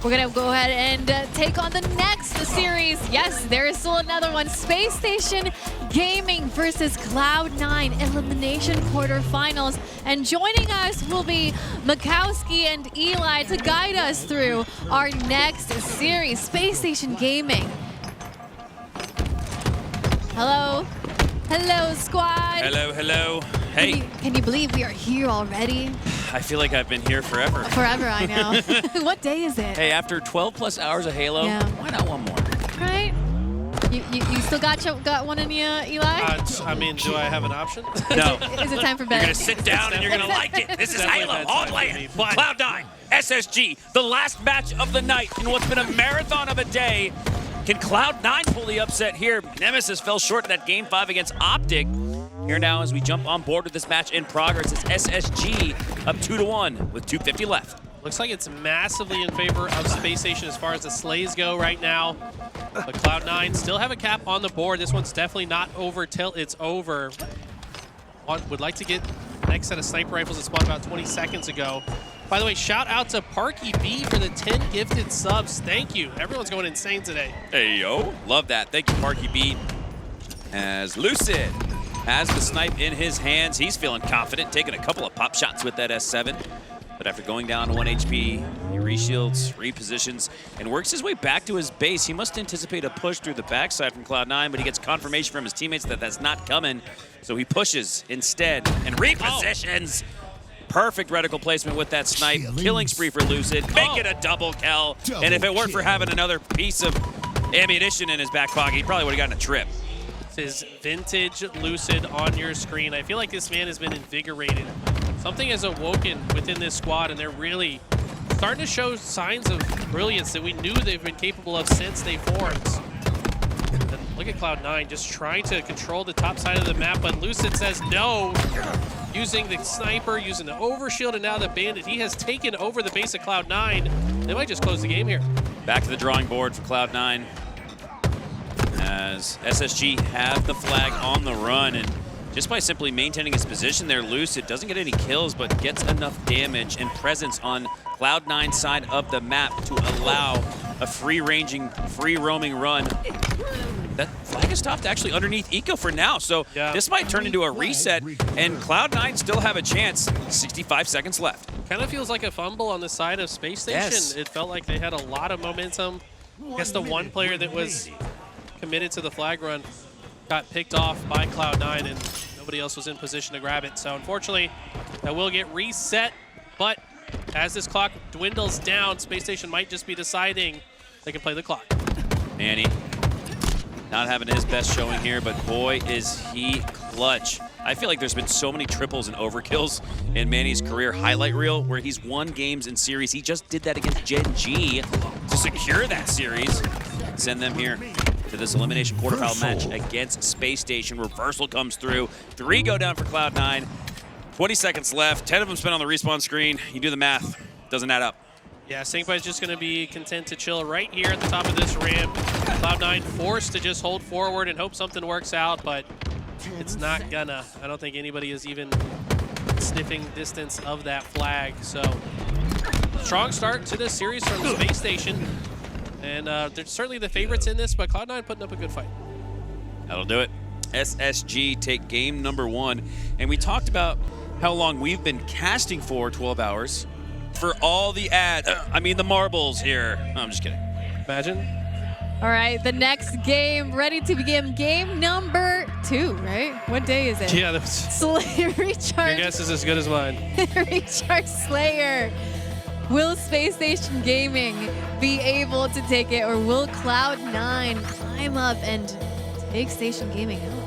We're gonna go ahead and take on the next series. Yes, there is still another one. Spacestation Gaming versus Cloud9 Elimination Quarterfinals. And joining us will be Makowski and Eli to guide us through our next series, Spacestation Gaming. Hello. Hello, squad. Hello, hello. Hey. Can you believe we are here already? I feel like I've been here forever. Forever, I know. What day is it? Hey, after 12 plus hours of Halo, Yeah. why not one more? Right? You still got one in you, Eli? I mean, do I have an option? No. Is it time for You're bed? going to sit down and you're going to like it. This is definitely Halo. bedtime All for playing. me, but- Cloud9, SSG, the last match of the night in what's been a marathon of a day. Can Cloud9 pull the upset here? Nemesis fell short of that Game 5 against Optic. Here now as we jump on board with this match in progress, it's SSG up 2-1 with 2:50 left. Looks like it's massively in favor of Spacestation as far as the slays go right now. But Cloud9 still have a cap on the board. This one's definitely not over till it's over. Would like to get the next set of sniper rifles that spawned about 20 seconds ago. By the way, shout out to Parky B for the 10 gifted subs. Thank you. Everyone's going insane today. Hey, yo. Love that. Thank you, Parky B. As Lucid has the snipe in his hands, he's feeling confident, taking a couple of pop shots with that S7. But after going down to 1 HP, he reshields, repositions, and works his way back to his base. He must anticipate a push through the backside from Cloud9, but he gets confirmation from his teammates that that's not coming. So he pushes instead and repositions. Perfect reticle placement with that snipe. Killing spree for Lucid. Make it a double kill. And if it weren't for having another piece of ammunition in his back pocket, he probably would have gotten a trip. This is vintage Lucid on your screen. I feel like this man has been invigorated. Something has awoken within this squad, and they're really starting to show signs of brilliance that we knew they've been capable of since they formed. And look at Cloud9 just trying to control the top side of the map, but Lucid says no. Using the sniper, using the overshield, and now the bandit. He has taken over the base of Cloud9. They might just close the game here. Back to the drawing board for Cloud9. As SSG have the flag on the run, and just by simply maintaining his position there, Lucid doesn't get any kills, but gets enough damage and presence on Cloud9's side of the map to allow a free-ranging, free-roaming run. That flag is stopped actually underneath Eco for now, so yeah. This might turn into a reset, and Cloud9 still have a chance. 65 seconds left. Kind of feels like a fumble on the side of Spacestation. Yes. It felt like they had a lot of momentum. I guess the one player that was committed to the flag run got picked off by Cloud9, and nobody else was in position to grab it. So unfortunately, that will get reset, but as this clock dwindles down, Spacestation might just be deciding they can play the clock. Mannny not having his best showing here, but boy, is he clutch. I feel like there's been so many triples and overkills in Mannny's career highlight reel where he's won games in series. He just did that against Gen G to secure that series. Send them here to this elimination quarterfinal match against Spacestation. Reversal comes through. 3 go down for Cloud9. 20 seconds left. 10 of them spent on the respawn screen. You do the math. Doesn't add up. Yeah, SnakeBite is just going to be content to chill right here at the top of this ramp. Cloud9 forced to just hold forward and hope something works out, but it's not gonna. I don't think anybody is even sniffing distance of that flag. So, strong start to this series from Spacestation. And they're certainly the favorites in this, but Cloud9 putting up a good fight. That'll do it. SSG take game number 1. And we talked about how long we've been casting for 12 hours. For all the ads, the marbles here. No, I'm just kidding. Imagine. All right, the next game ready to begin. Game number 2, right? What day is it? Yeah, that was, Slayer Recharge. your guess is as good as mine. Recharge Slayer. Will Spacestation Gaming be able to take it, or will Cloud9 climb up and take Station Gaming out?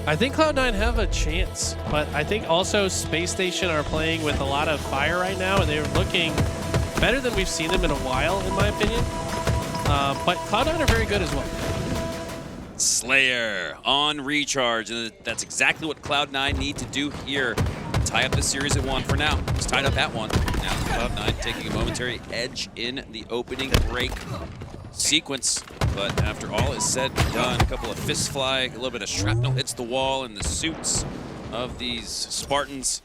I think Cloud9 have a chance, but I think also Spacestation are playing with a lot of fire right now, and they're looking better than we've seen them in a while, in my opinion. But Cloud9 are very good as well. Slayer on recharge, and that's exactly what Cloud9 need to do here. Tie up the series at 1 for now. It's tied up at 1. Now Cloud9 taking a momentary edge in the opening break sequence. But after all is said and done, a couple of fists fly, a little bit of shrapnel hits the wall in the suits of these Spartans,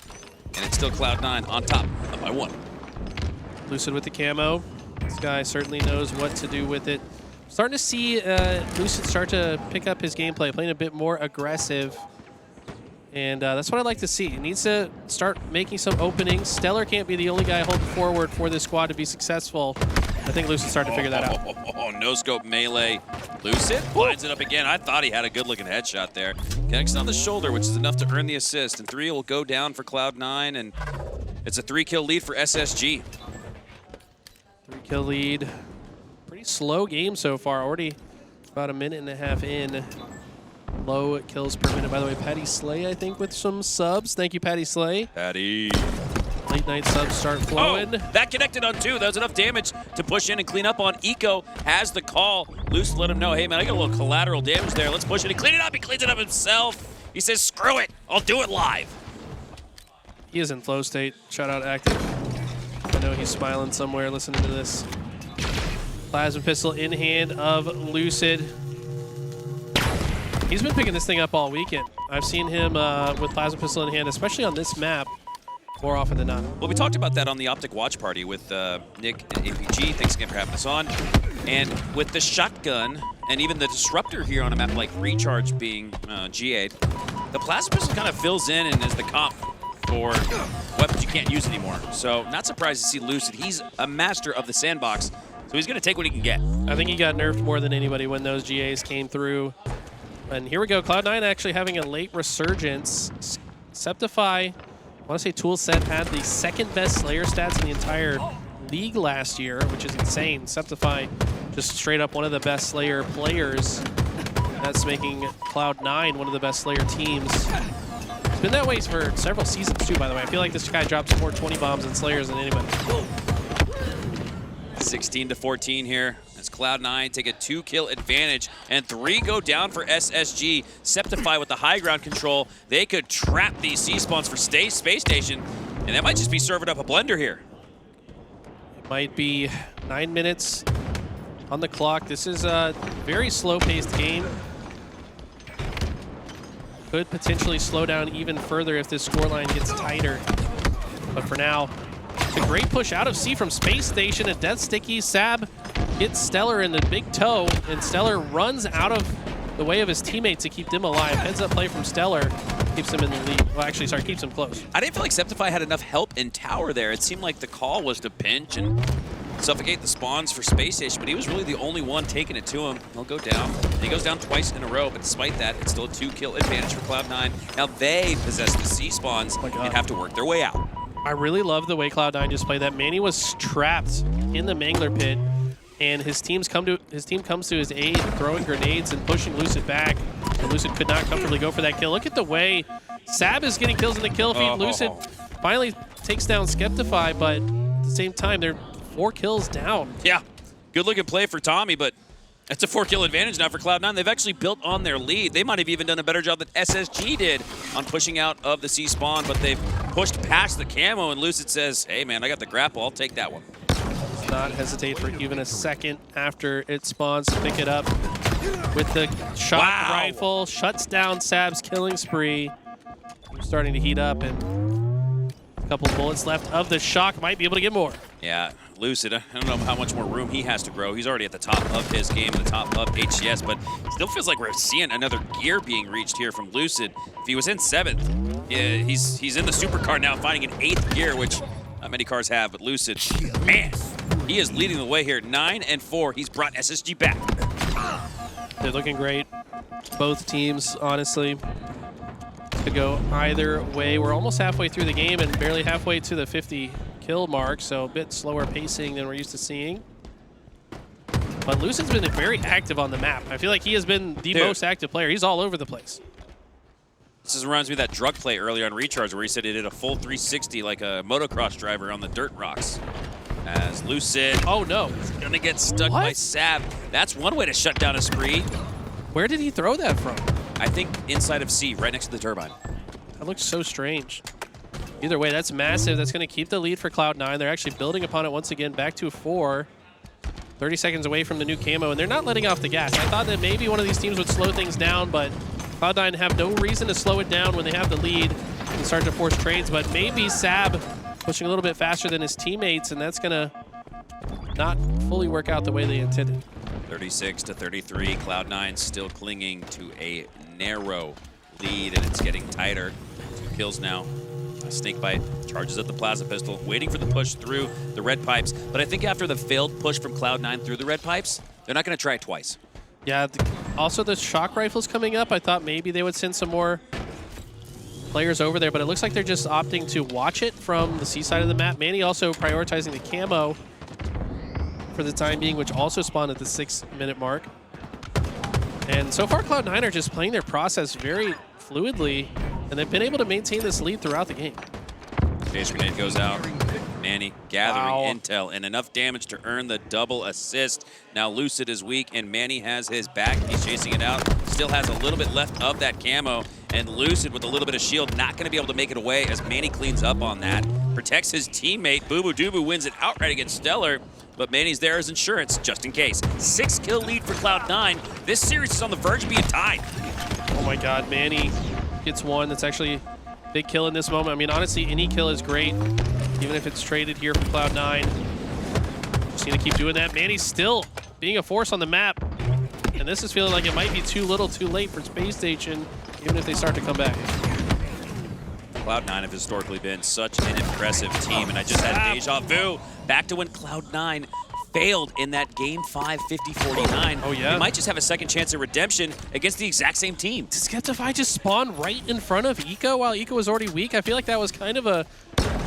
and it's still Cloud9 on top, up by 1. Lucid with the camo. This guy certainly knows what to do with it. Starting to see Lucid start to pick up his gameplay, playing a bit more aggressive. And that's what I like to see. He needs to start making some openings. StelluR can't be the only guy holding forward for this squad to be successful. I think Lucid started to figure that out. No scope melee. Lucid lines it up again. I thought he had a good looking headshot there. Connects on the shoulder, which is enough to earn the assist. And 3 will go down for Cloud9, and it's a 3-kill lead for SSG. 3-kill lead. Pretty slow game so far. Already about a minute and a half in. Low kills per minute. By the way, Patty Slay, I think, with some subs. Thank you, Patty Slay. Patty. Late night subs start flowing. Oh, that connected on 2. That was enough damage to push in and clean up on. Eco has the call. Lucid let him know, hey, man, I got a little collateral damage there. Let's push it and clean it up. He cleans it up himself. He says, screw it. I'll do it live. He is in flow state. Shout out Active. I know he's smiling somewhere listening to this. Plasma pistol in hand of Lucid. He's been picking this thing up all weekend. I've seen him with plasma pistol in hand, especially on this map, more often than not. Well, we talked about that on the Optic Watch Party with Nick and APG. Thanks again for having us on. And with the shotgun and even the disruptor here on a map like Recharge being GA'd, the plasma pistol kind of fills in and is the comp for weapons you can't use anymore. So not surprised to see Lucid. He's a master of the sandbox, so he's going to take what he can get. I think he got nerfed more than anybody when those GAs came through. And here we go, Cloud9 actually having a late resurgence. Sceptify, I want to say Toolset had the second best Slayer stats in the entire league last year, which is insane. Sceptify just straight up one of the best Slayer players. That's making Cloud9 one of the best Slayer teams. It's been that way for several seasons too, by the way. I feel like this guy drops more 20 bombs in Slayers than anybody. 16-14 here. As Cloud9 take a 2-kill advantage, and 3 go down for SSG. Sceptify with the high ground control. They could trap these C-spawns for Space Station, and that might just be serving up a blender here. It might be 9 minutes on the clock. This is a very slow-paced game. Could potentially slow down even further if this scoreline gets tighter. But for now, it's a great push out of C from Space Station. A death sticky. Sab hits StelluR in the big toe, and StelluR runs out of the way of his teammates to keep them alive. Heads up play from StelluR keeps him in the lead. Well, actually, sorry, keeps him close. I didn't feel like Sceptify had enough help in tower there. It seemed like the call was to pinch and suffocate the spawns for Space Station, but he was really the only one taking it to him. He'll go down. He goes down twice in a row, but despite that, it's still a 2-kill advantage for Cloud9. Now they possess the C spawns and have to work their way out. I really love the way Cloud9 just played that. Mannny was trapped in the Mangler pit, and his team comes to his aid, throwing grenades and pushing Lucid back. And Lucid could not comfortably go for that kill. Look at the way Sab is getting kills in the kill feed. Lucid finally takes down Sceptify, but at the same time, they're 4 kills down. Yeah, good looking play for Tommy, but that's a 4-kill advantage now for Cloud9. They've actually built on their lead. They might have even done a better job than SSG did on pushing out of the C spawn, but they've pushed past the camo, and Lucid says, hey man, I got the grapple, I'll take that one. Does not hesitate for even a second after it spawns to pick it up with the shock rifle. Shuts down Sab's killing spree. We're starting to heat up, and a couple bullets left of the shock. Might be able to get more. Yeah, Lucid, I don't know how much more room he has to grow. He's already at the top of his game, at the top of HCS, but still feels like we're seeing another gear being reached here from Lucid. If he was in 7th, yeah, he's in the supercar now, finding an 8th gear, which not many cars have, but Lucid, man, he is leading the way here. 9 and 4, he's brought SSG back. They're looking great, both teams, honestly. Could go either way. We're almost halfway through the game and barely halfway to the 50 kill mark, so a bit slower pacing than we're used to seeing. But Lucid's been very active on the map. I feel like he has been the most active player. He's all over the place. This reminds me of that drug play earlier on Recharge where he said he did a full 360 like a motocross driver on the dirt rocks. As Lucid, oh no, is gonna get stuck by Sab. That's one way to shut down a spree. Where did he throw that from? I think inside of C, right next to the turbine. That looks so strange. Either way, that's massive. That's going to keep the lead for Cloud9. They're actually building upon it once again, back to 4. 30 seconds away from the new camo, and they're not letting off the gas. I thought that maybe one of these teams would slow things down, but Cloud9 have no reason to slow it down when they have the lead and start to force trades. But maybe Sab pushing a little bit faster than his teammates, and that's going to not fully work out the way they intended. 36 to 33. Cloud9 still clinging to a narrow lead, and it's getting tighter. 2 kills now. SnakeBite charges up the plasma pistol, waiting for the push through the red pipes. But I think after the failed push from Cloud9 through the red pipes, they're not going to try it twice. Yeah, also the shock rifle's coming up. I thought maybe they would send some more players over there, but it looks like they're just opting to watch it from the C side of the map. Mannny also prioritizing the camo for the time being, which also spawned at the 6-minute mark. And so far, Cloud9 are just playing their process very fluidly, and they've been able to maintain this lead throughout the game. Phase grenade goes out. Mannny gathering intel and enough damage to earn the double assist. Now Lucid is weak and Mannny has his back. He's chasing it out. Still has a little bit left of that camo. And Lucid with a little bit of shield not going to be able to make it away as Mannny cleans up on that. Protects his teammate. Bubu Dubu wins it outright against StelluR. But Manny's there as insurance just in case. 6-kill lead for Cloud9. This series is on the verge of being tied. Oh my god, Mannny gets one. That's actually a big kill in this moment. I mean, honestly, any kill is great, even if it's traded here for Cloud9. Just need to keep doing that. Manny's still being a force on the map. And this is feeling like it might be too little too late for Spacestation, even if they start to come back. Cloud9 have historically been such an impressive team, and I just had deja vu back to when Cloud9 failed in that Game 5 50-49. Oh, yeah? They might just have a second chance at redemption against the exact same team. Did Sceptify just spawn right in front of Eco while Eco was already weak? I feel like that was kind of a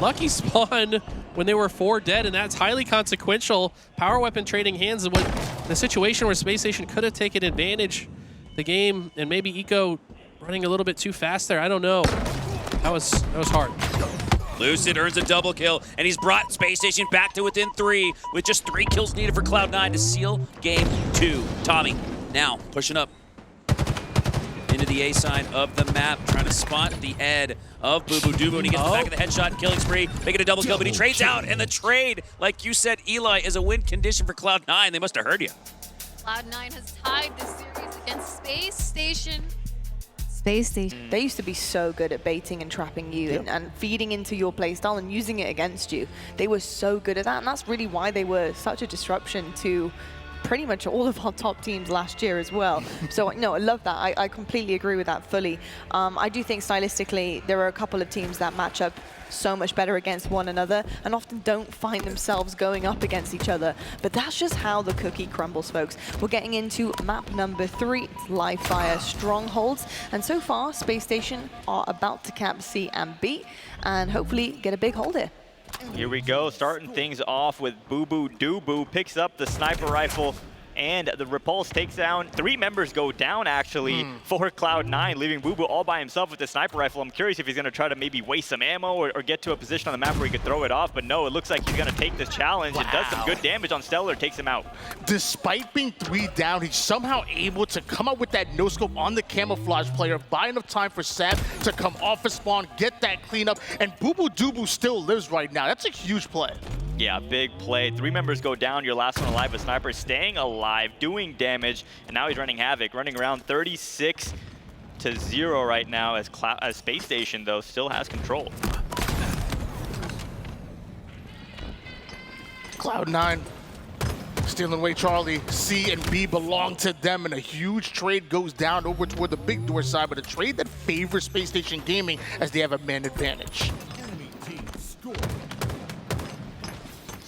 lucky spawn when they were 4 dead, and that's highly consequential. Power weapon trading hands is what the situation where Spacestation could have taken advantage of the game, and maybe Eco running a little bit too fast there. I don't know. That was hard. Lucid earns a double kill, and he's brought Spacestation back to within 3 with just 3 kills needed for Cloud9 to seal Game 2. Tommy now pushing up into the A side of the map, trying to spot the head of Bubu Dubu, and he gets the back of the headshot and killing spree, making a double kill, but he trades out, and the trade, like you said, Eli, is a win condition for Cloud9. They must have heard you. Cloud9 has tied this series against Spacestation. Spacestation. They used to be so good at baiting and trapping you and feeding into your playstyle and using it against you. They were so good at that, and that's really why they were such a disruption to pretty much all of our top teams last year as well. So no, I love that. I completely agree with that fully. I do think stylistically there are a couple of teams that match up so much better against one another and often don't find themselves going up against each other. But that's just how the cookie crumbles, folks. We're getting into map number 3, Live Fire Strongholds. And so far, Spacestation are about to cap C and B and hopefully get a big hold here. Here we go, starting things off with Bubu Dubu, picks up the sniper rifle, and the Repulse takes down 3 members go down, actually, for Cloud9, leaving Bubu all by himself with the sniper rifle. I'm curious if he's going to try to maybe waste some ammo or get to a position on the map where he could throw it off, but no, it looks like he's going to take this challenge and does some good damage on StelluR, takes him out. Despite being 3 down, he's somehow able to come up with that no-scope on the camouflage player, buy enough time for Sab to come off his spawn, get that cleanup, and Bubu Dubu still lives right now. That's a huge play. Yeah, big play. 3 members go down. Your last one alive, a sniper staying alive, doing damage, and now he's running havoc, running around 36 to 0 right now as Spacestation, though, still has control. Cloud9 stealing away Charlie. C and B belong to them, and a huge trade goes down over toward the big door side, but a trade that favors Spacestation Gaming as they have a man advantage.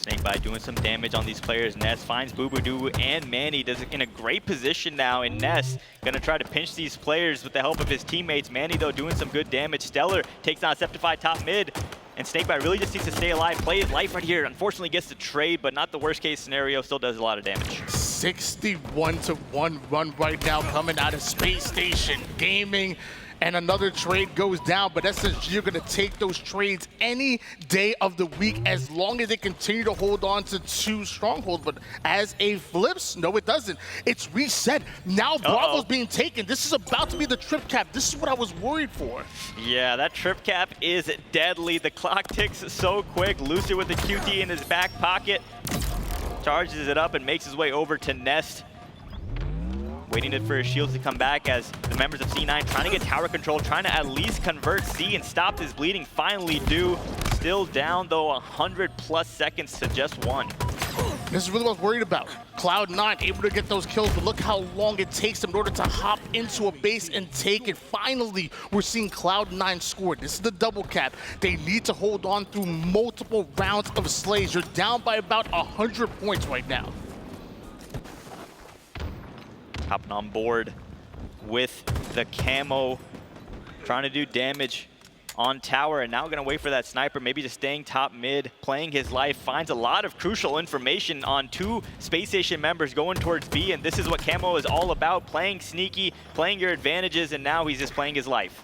SnakeBite doing some damage on these players. Ness finds Bubu Dubu and Mannny does it in a great position now, and Ness gonna try to pinch these players with the help of his teammates. Mannny, though, doing some good damage. StelluR takes down Sceptify top mid, and SnakeBite really just needs to stay alive, play his life right here. Unfortunately gets the trade, but not the worst case scenario, still does a lot of damage. 61-1 run right now coming out of Spacestation Gaming. And another trade goes down, but SSG are going to take those trades any day of the week as long as they continue to hold on to 2 strongholds. But as a flips, no, it doesn't. It's reset. Now Bravo's being taken. This is about to be the trip cap. This is what I was worried for. Yeah, that trip cap is deadly. The clock ticks so quick. Lucid with the QT in his back pocket. Charges it up and makes his way over to Nest. Waiting for his shields to come back as the members of C9 trying to get tower control, trying to at least convert C and stop his bleeding. Finally do. Still down, though, 100+ seconds to just 1. This is really what I was worried about. Cloud9 able to get those kills, but look how long it takes them in order to hop into a base and take it. Finally, we're seeing Cloud9 score. This is the double cap. They need to hold on through multiple rounds of slays. You're down by about 100 points right now. Hopping on board with the camo, trying to do damage on tower, and now gonna wait for that sniper, maybe just staying top mid, playing his life, finds a lot of crucial information on two Space Station members going towards B, and this is what camo is all about, playing sneaky, playing your advantages, and now he's just playing his life.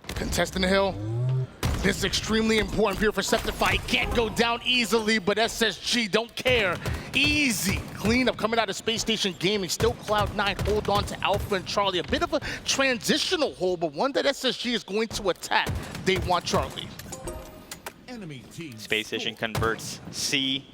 Contesting the hill. This is extremely important here for Sceptify. He can't go down easily, but SSG don't care. Easy cleanup coming out of Space Station Gaming. Still Cloud9 hold on to Alpha and Charlie. A bit of a transitional hold, but one that SSG is going to attack. They want Charlie. Enemy team Space Station converts C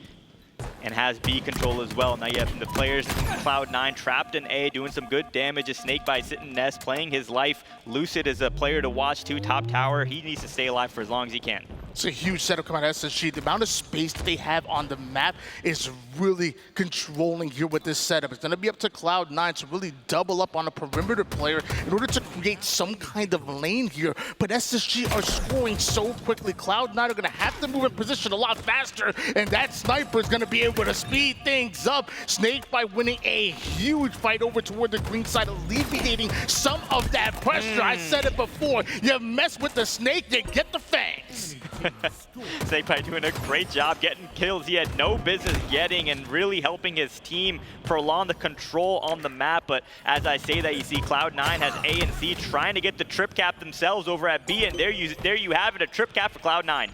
and has B control as well. Now you have the players, Cloud9 trapped in A, doing some good damage. SnakeBite sitting nest, playing his life. Lucid is a player to watch too, top tower. He needs to stay alive for as long as he can. It's a huge setup coming out of SSG. The amount of space that they have on the map is really controlling here with this setup. It's going to be up to Cloud9 to really double up on a perimeter player in order to create some kind of lane here. But SSG are scoring so quickly. Cloud9 are going to have to move in position a lot faster, and that sniper is going to be able to speed things up. SnakeBite winning a huge fight over toward the green side, alleviating some of that pressure. I said it before. You mess with the snake, you get the fangs. SnakeBite doing a great job getting kills he had no business getting and really helping his team prolong the control on the map. But as I say that, you see Cloud9 has A and C trying to get the trip cap themselves over at B, and there you have it, a trip cap for Cloud9.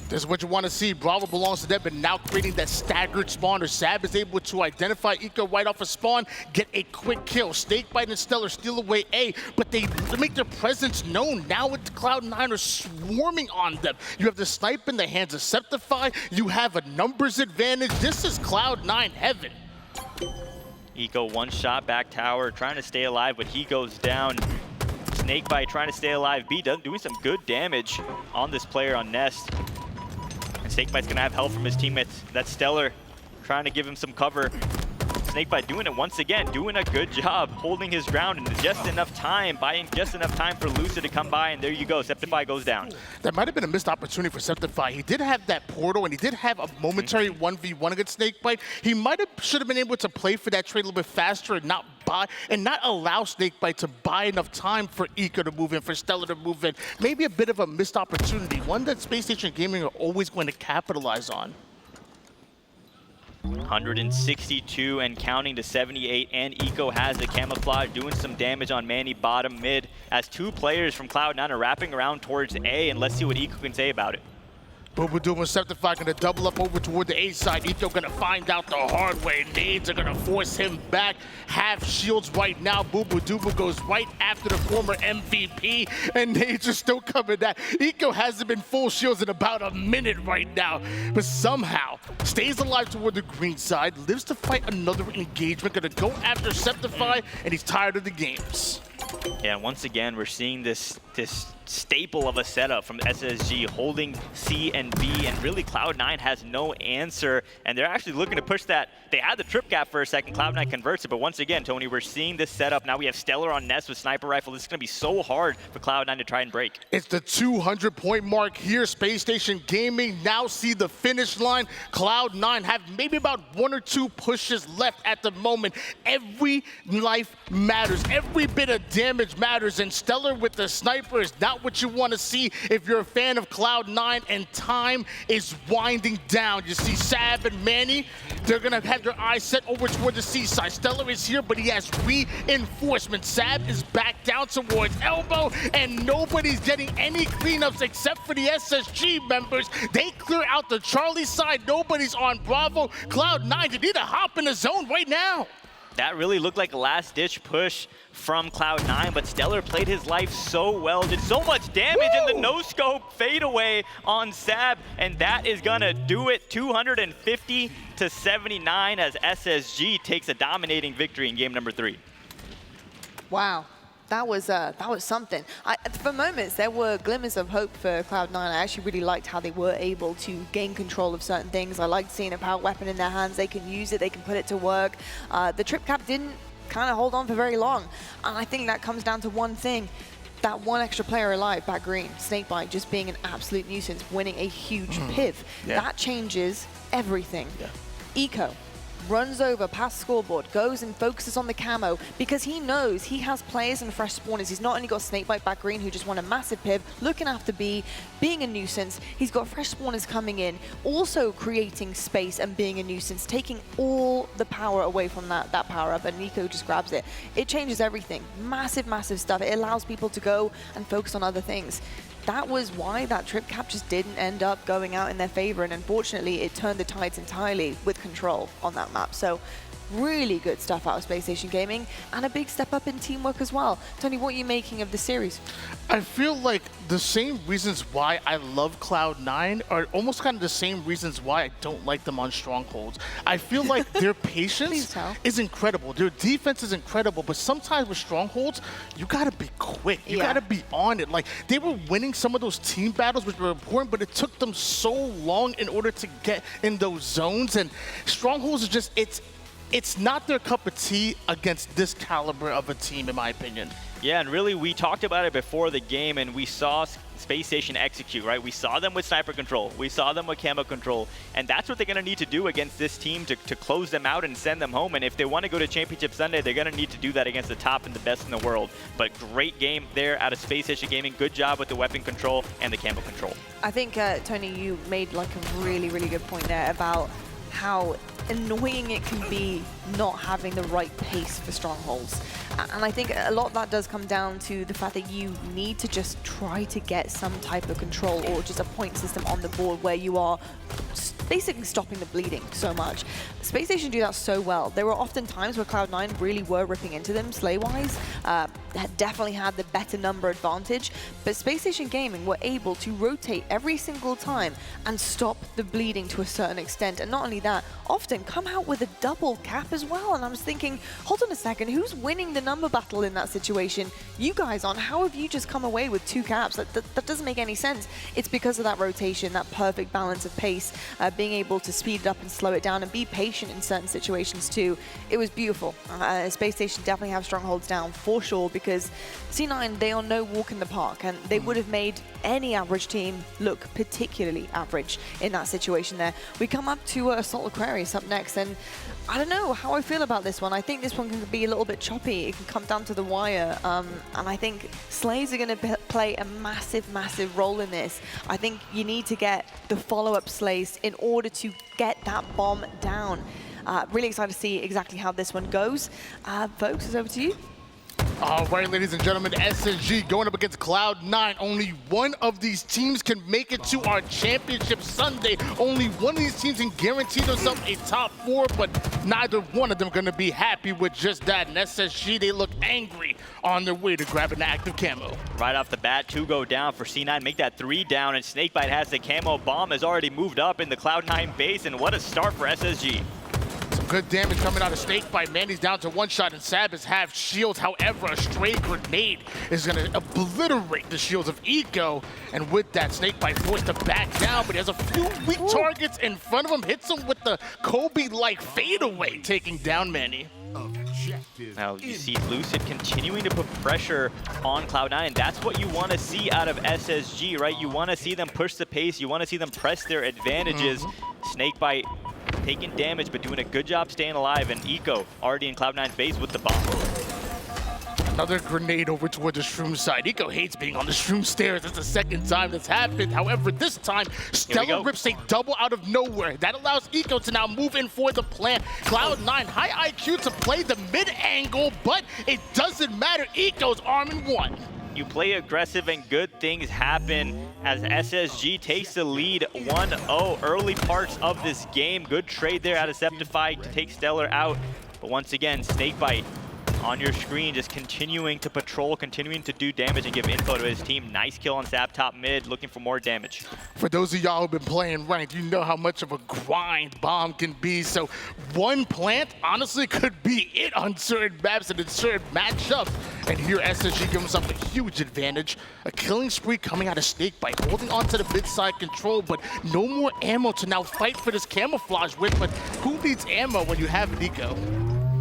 This is what you want to see. Bravo belongs to them, but now creating that staggered spawner. Sab is able to identify Eco right off a spawn, get a quick kill. SnakeBite and StelluR steal away A, but they make their presence known. Now with Cloud9 are swarming on them. You have the snipe in the hands of Sceptify. You have a numbers advantage. This is Cloud9 heaven. Eco one shot back tower, trying to stay alive, but he goes down. SnakeBite trying to stay alive. B doing some good damage on this player on Nest. And SnakeBite's gonna have help from his teammates. That's StelluR trying to give him some cover. SnakeBite doing it once again, doing a good job, holding his ground in just enough time, buying just enough time for Lucid to come by, and there you go, Sceptify goes down. That might have been a missed opportunity for Sceptify. He did have that portal, and he did have a momentary 1v1 against SnakeBite. He should have been able to play for that trade a little bit faster and not allow SnakeBite to buy enough time for Eco to move in, for StelluR to move in. Maybe a bit of a missed opportunity, one that Space Station Gaming are always going to capitalize on. 162 and counting to 78, and Eco has the camouflage, doing some damage on Mannny bottom mid as two players from Cloud9 are wrapping around towards A, and let's see what Eco can say about it. Bubu and Sceptify gonna double up over toward the A side. Eco gonna find out the hard way. Nades are gonna force him back. Half shields right now. Dubu goes right after the former MVP, and Nades are still coming down. Eco hasn't been full shields in about a minute right now, but somehow stays alive toward the green side, lives to fight another engagement, gonna go after Sceptify, and he's tired of the games. Yeah, once again, we're seeing this staple of a setup from SSG, holding C and B, and really Cloud9 has no answer, and they're actually looking to push that. They had the trip cap for a second, Cloud9 converts it, but once again, Tony, we're seeing this setup. Now we have StelluR on Nest with sniper rifle. This is going to be so hard for Cloud9 to try and break. It's the 200-point mark here. Space Station Gaming now see the finish line. Cloud9 have maybe about 1 or 2 pushes left at the moment. Every life matters. Every bit of damage matters, and StelluR with the sniper is not what you want to see if you're a fan of Cloud9, and time is winding down. You see Sab and Mannny, they're going to have their eyes set over toward the seaside. StelluR is here, but he has reinforcements. Sab is back down towards elbow, and nobody's getting any cleanups except for the SSG members. They clear out the Charlie side. Nobody's on Bravo. Cloud9, you need to hop in the zone right now. That really looked like a last-ditch push from Cloud9, but StelluR played his life so well, did so much damage in the no-scope fadeaway on Sab, and that is gonna do it. 250 to 79 as SSG takes a dominating victory in game number 3. Wow. That was something. For moments, there were glimmers of hope for Cloud9. I actually really liked how they were able to gain control of certain things. I liked seeing a power weapon in their hands. They can use it. They can put it to work. The trip cap didn't kind of hold on for very long. And I think that comes down to one thing. That one extra player alive back green, SnakeBite, just being an absolute nuisance, winning a huge piv. Yeah. That changes everything. Yeah. Eco runs over past scoreboard, goes and focuses on the camo because he knows he has players and fresh spawners. He's not only got SnakeBite back green who just won a massive piv, looking after B, being a nuisance. He's got fresh spawners coming in, also creating space and being a nuisance, taking all the power away from that power up, and Nico just grabs it. It changes everything. Massive, massive stuff. It allows people to go and focus on other things. That was why that trip cap just didn't end up going out in their favor, and unfortunately it turned the tides entirely with control on that map. So really good stuff out of Spacestation Gaming, and a big step up in teamwork as well. Tony, what are you making of the series? I feel like the same reasons why I love Cloud9 are almost kind of the same reasons why I don't like them on Strongholds. I feel like their patience is incredible. Their defense is incredible, but sometimes with Strongholds, you gotta be quick. You gotta be on it. Like, they were winning some of those team battles, which were important, but it took them so long in order to get in those zones, and Strongholds is just, it's not their cup of tea against this caliber of a team, in my opinion. Yeah, and really, we talked about it before the game, and we saw Spacestation execute, right? We saw them with sniper control. We saw them with camo control. And that's what they're going to need to do against this team to close them out and send them home. And if they want to go to Championship Sunday, they're going to need to do that against the top and the best in the world. But great game there out of Spacestation Gaming. Good job with the weapon control and the camo control. I think, Tony, you made like a really, really good point there about how annoying it can be not having the right pace for Strongholds. And I think a lot of that does come down to the fact that you need to just try to get some type of control or just a point system on the board where you are basically stopping the bleeding so much. Spacestation do that so well. There were often times where Cloud9 really were ripping into them slay-wise, definitely had the better number advantage, but Spacestation Gaming were able to rotate every single time and stop the bleeding to a certain extent. And not only that, often come out with a double cap as well. And I was thinking, hold on a second, who's winning the number battle in that situation? You guys aren't. How have you just come away with 2 caps? That doesn't make any sense. It's because of that rotation, that perfect balance of pace, being able to speed it up and slow it down and be patient in certain situations too. It was beautiful. Spacestation definitely have Strongholds down for sure, because C9, they are no walk in the park, and they would have made any average team look particularly average in that situation there. We come up to Assault Aquarius up next, and I don't know how I feel about this one. I think this one can be a little bit choppy. It can come down to the wire, and I think Slays are going to play a massive, massive role in this. I think you need to get the follow-up Slays in order to get that bomb down. Really excited to see exactly how this one goes. Folks, it's over to you. All right, ladies and gentlemen, SSG going up against Cloud9. Only one of these teams can make it to our Championship Sunday. Only one of these teams can guarantee themselves a top 4, but neither one of them are going to be happy with just that. And SSG, they look angry on their way to grabbing the active camo. Right off the bat, 2 go down for C9, make that 3 down, and SnakeBite has the camo. Bomb has already moved up in the Cloud9 base, and what a start for SSG. Good damage coming out of SnakeBite. Manny's down to 1 shot, and Sab is half shields. However, a stray grenade is going to obliterate the shields of Eco. And with that, SnakeBite forced to back down, but he has a few weak targets in front of him. Hits him with the Kobe-like fadeaway, taking down Manny. Now you see Lucid continuing to put pressure on Cloud9. That's what you want to see out of SSG, right? You want to see them push the pace. You want to see them press their advantages. SnakeBite taking damage, but doing a good job staying alive, and Eco already in Cloud9's base with the bomb. Another grenade over toward the Shroom side. Eco hates being on the Shroom stairs. It's the second time that's happened. However, this time, StelluR rips a double out of nowhere. That allows Eco to now move in for the plant. Cloud9, high IQ to play the mid angle, but it doesn't matter. Eco's arm in 1. You play aggressive and good things happen as SSG takes the lead 1-0 early parts of this game. Good trade there out of Sceptify to take StelluR out. But once again, SnakeBite on your screen just continuing to patrol, continuing to do damage and give info to his team. Nice kill on Sab top mid, looking for more damage. For those of y'all who've been playing ranked, you know how much of a grind Bomb can be. So 1 plant honestly could be it on certain maps and in certain matchups. And here SSG gives himself a huge advantage. A killing spree coming out of SnakeBite, holding on to the mid-side control, but no more ammo to now fight for this camouflage with. But who needs ammo when you have Nico?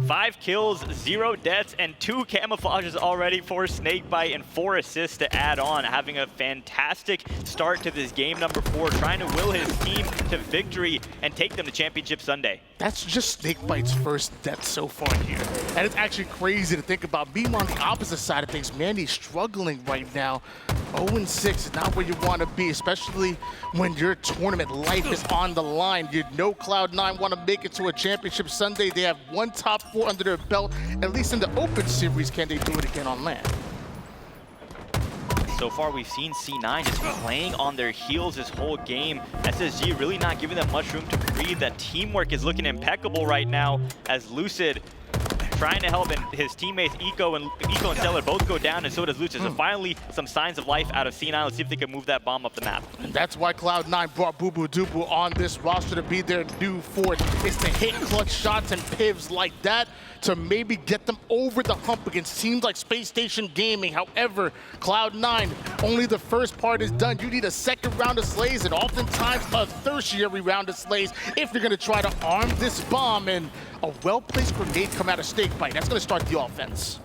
5 kills, 0 deaths, and 2 camouflages already for SnakeBite and 4 assists to add on. Having a fantastic start to this game number 4, trying to will his team to victory and take them to Championship Sunday. That's just SnakeBite's first death so far here. And it's actually crazy to think about. Meanwhile, on the opposite side of things, Mannny's struggling right now. 0-6 is not where you want to be, especially when your tournament life is on the line. You know Cloud9 want to make it to a Championship Sunday. They have 1 top 4 under their belt. At least in the open series, can they do it again on land? So far, we've seen C9 just playing on their heels this whole game. SSG really not giving them much room to breathe. That teamwork is looking impeccable right now as Lucid trying to help, and his teammates Eco and StelluR both go down, and so does Lucid. So finally, some signs of life out of C9. Let's see if they can move that bomb up the map. And that's why Cloud9 brought bubu dubu on this roster to be their new fort. It's to hit clutch shots and pivots like that to maybe get them over the hump against teams like Spacestation Gaming. However, Cloud9, only the first part is done. You need a second round of slays and oftentimes a tertiary round of slays if you're going to try to arm this bomb. And a well-placed grenade come out of SnakeBite. That's going to start the offense.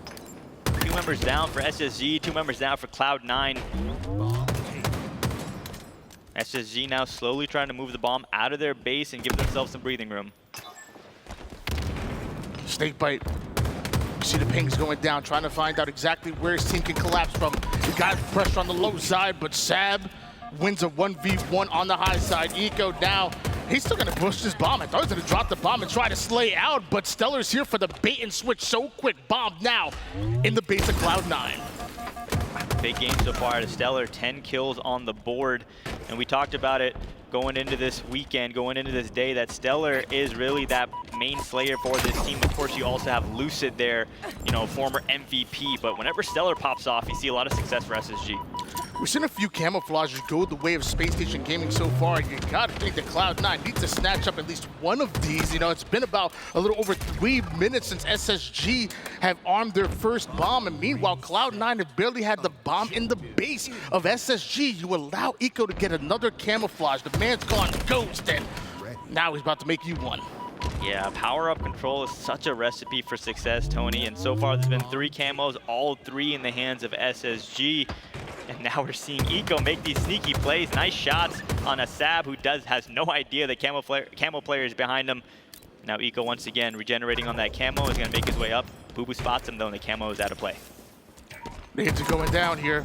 2 members down for SSG, 2 members down for Cloud9. SSG now slowly trying to move the bomb out of their base and give themselves some breathing room. SnakeBite, you see the pings going down, trying to find out exactly where his team can collapse from. He got pressure on the low side, but Sab wins a 1v1 on the high side. Eco now, he's still gonna push this bomb. I thought he was gonna drop the bomb and try to slay out, but StelluR's here for the bait and switch so quick. Bomb now in the base of Cloud9. Big game so far out of StelluR, 10 kills on the board. And we talked about it going into this weekend, going into this day, that StelluR is really that main slayer for this team. Of course, you also have Lucid there, you know, former MVP. But whenever StelluR pops off, you see a lot of success for SSG. We've seen a few camouflages go the way of Spacestation Gaming so far. You gotta think that Cloud9 needs to snatch up at least one of these. You know, it's been about a little over 3 minutes since SSG have armed their first bomb. And meanwhile, Cloud9 have barely had the bomb in the base of SSG. You allow Eco to get another camouflage. The man's gone ghost, and now he's about to make you one. Yeah, power-up control is such a recipe for success, Tony. And so far, there's been 3 camos, all 3 in the hands of SSG. And now we're seeing Eco make these sneaky plays. Nice shots on a Sab who has no idea the camo player is behind him. Now Eco once again regenerating on that camo, is going to make his way up. Bubu spots him though, and the camo is out of play. Nades are going down here.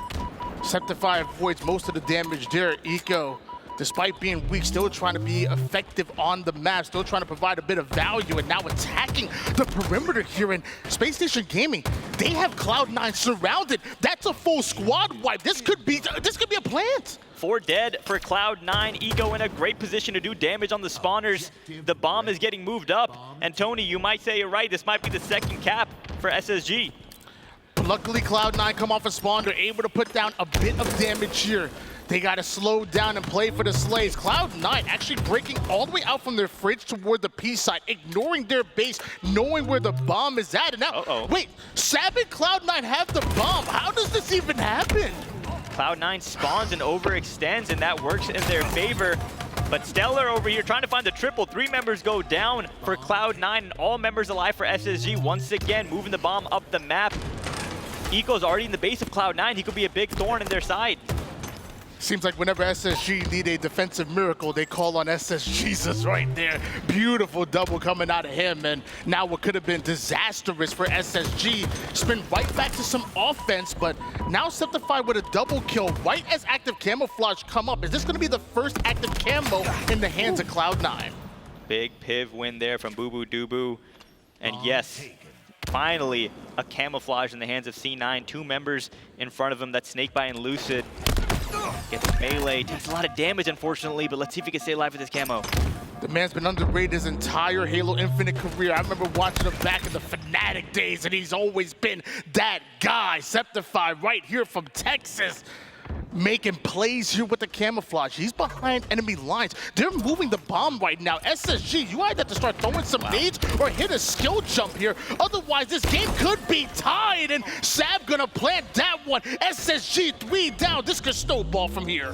Sceptify avoids most of the damage there. Eco, despite being weak, still trying to be effective on the map, still trying to provide a bit of value, and now attacking the perimeter here in Spacestation Gaming. They have Cloud9 surrounded. That's a full squad wipe. This could be a plant. 4 dead for Cloud9. Eco in a great position to do damage on the spawners. The bomb is getting moved up. And Tony, you might say you're right. This might be the second cap for SSG. Luckily, Cloud9 come off a spawn. They're able to put down a bit of damage here. They got to slow down and play for the slays. Cloud9 actually breaking all the way out from their fridge toward the P side, ignoring their base, knowing where the bomb is at. And now, wait, Sab and Cloud9 have the bomb. How does this even happen? Cloud9 spawns and overextends, and that works in their favor. But StelluR over here trying to find the triple. 3 members go down for Cloud9, and all members alive for SSG. Once again, moving the bomb up the map. Eco's already in the base of Cloud9. He could be a big thorn in their side. Seems like whenever SSG need a defensive miracle, they call on SSGesus right there. Beautiful double coming out of him, and now what could have been disastrous for SSG spin right back to some offense, but now Sceptify with a double kill right as active camouflage come up. Is this going to be the first active camo in the hands of Cloud9? Big piv win there from bubu dubu, and yes, finally a camouflage in the hands of C9. 2 members in front of him, that's SnakeBite and Lucid. Gets melee, takes a lot of damage unfortunately, but let's see if he can stay alive with his camo. The man's been underrated his entire Halo Infinite career. I remember watching him back in the Fnatic days, and he's always been that guy. Sceptify right here from Texas. making plays here with the camouflage. He's behind enemy lines. They're moving the bomb right now. SSG, you either have to start throwing some nades or hit a skill jump here. Otherwise, this game could be tied, and Sab gonna plant that one. SSG 3 down. This could snowball from here.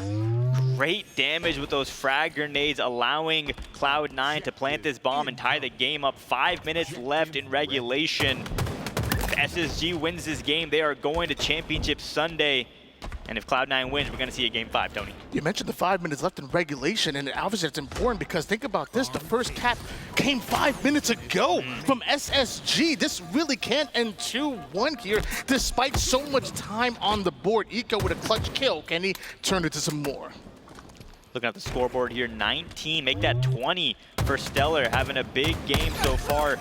Great damage with those frag grenades, allowing Cloud9 to plant this bomb and tie the game up. 5 minutes left in regulation. If SSG wins this game, they are going to Championship Sunday. And if Cloud9 wins, we're going to see a Game 5, Tony. You mentioned the 5 minutes left in regulation, and obviously it's important because think about this. The first cap came 5 minutes ago from SSG. This really can't end 2-1 here, despite so much time on the board. Eco with a clutch kill. Can he turn it to some more? Looking at the scoreboard here, 19, make that 20 for StelluR, having a big game so far.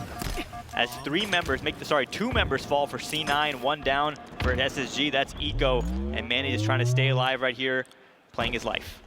As two members fall for C9, one down for SSG. That's Eco, and Mannny is trying to stay alive right here, playing his life.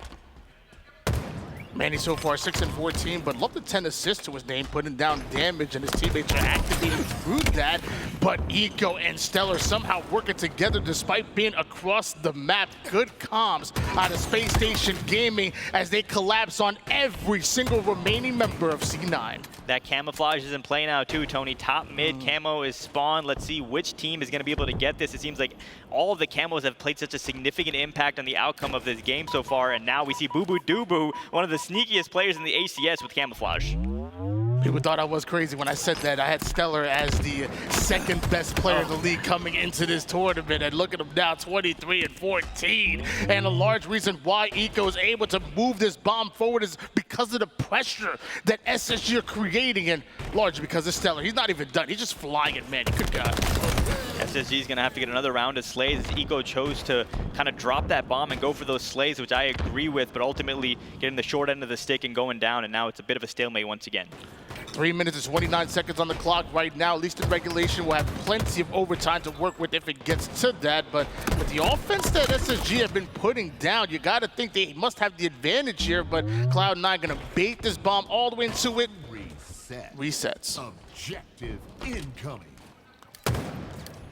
Mannny so far 6 and 14, but love the 10 assists to his name, putting down damage, and his teammates are activating through that. But Eco and StelluR somehow working together despite being across the map. Good comms out of Space Station Gaming as they collapse on every single remaining member of C9. That camouflage is in play now too, Tony. Top mid camo is spawned. Let's see which team is going to be able to get this. It seems like all of the camos have played such a significant impact on the outcome of this game so far, and now we see bubu dubu, one of the sneakiest players in the HCS with camouflage. People thought I was crazy when I said that. I had StelluR as the second best player in the league coming into this tournament, and look at him now, 23 and 14. And a large reason why Eco is able to move this bomb forward is because of the pressure that SSG are creating, and largely because of StelluR. He's not even done. He's just flying it, man. Good God. SSG is going to have to get another round of slays as Eco chose to kind of drop that bomb and go for those slays, which I agree with, but ultimately getting the short end of the stick and going down, and now it's a bit of a stalemate once again. 3 minutes and 29 seconds on the clock right now. At least in regulation, we'll have plenty of overtime to work with if it gets to that. But with the offense that SSG have been putting down, you got to think they must have the advantage here. But Cloud9 going to bait this bomb all the way into it. Resets. Objective incoming.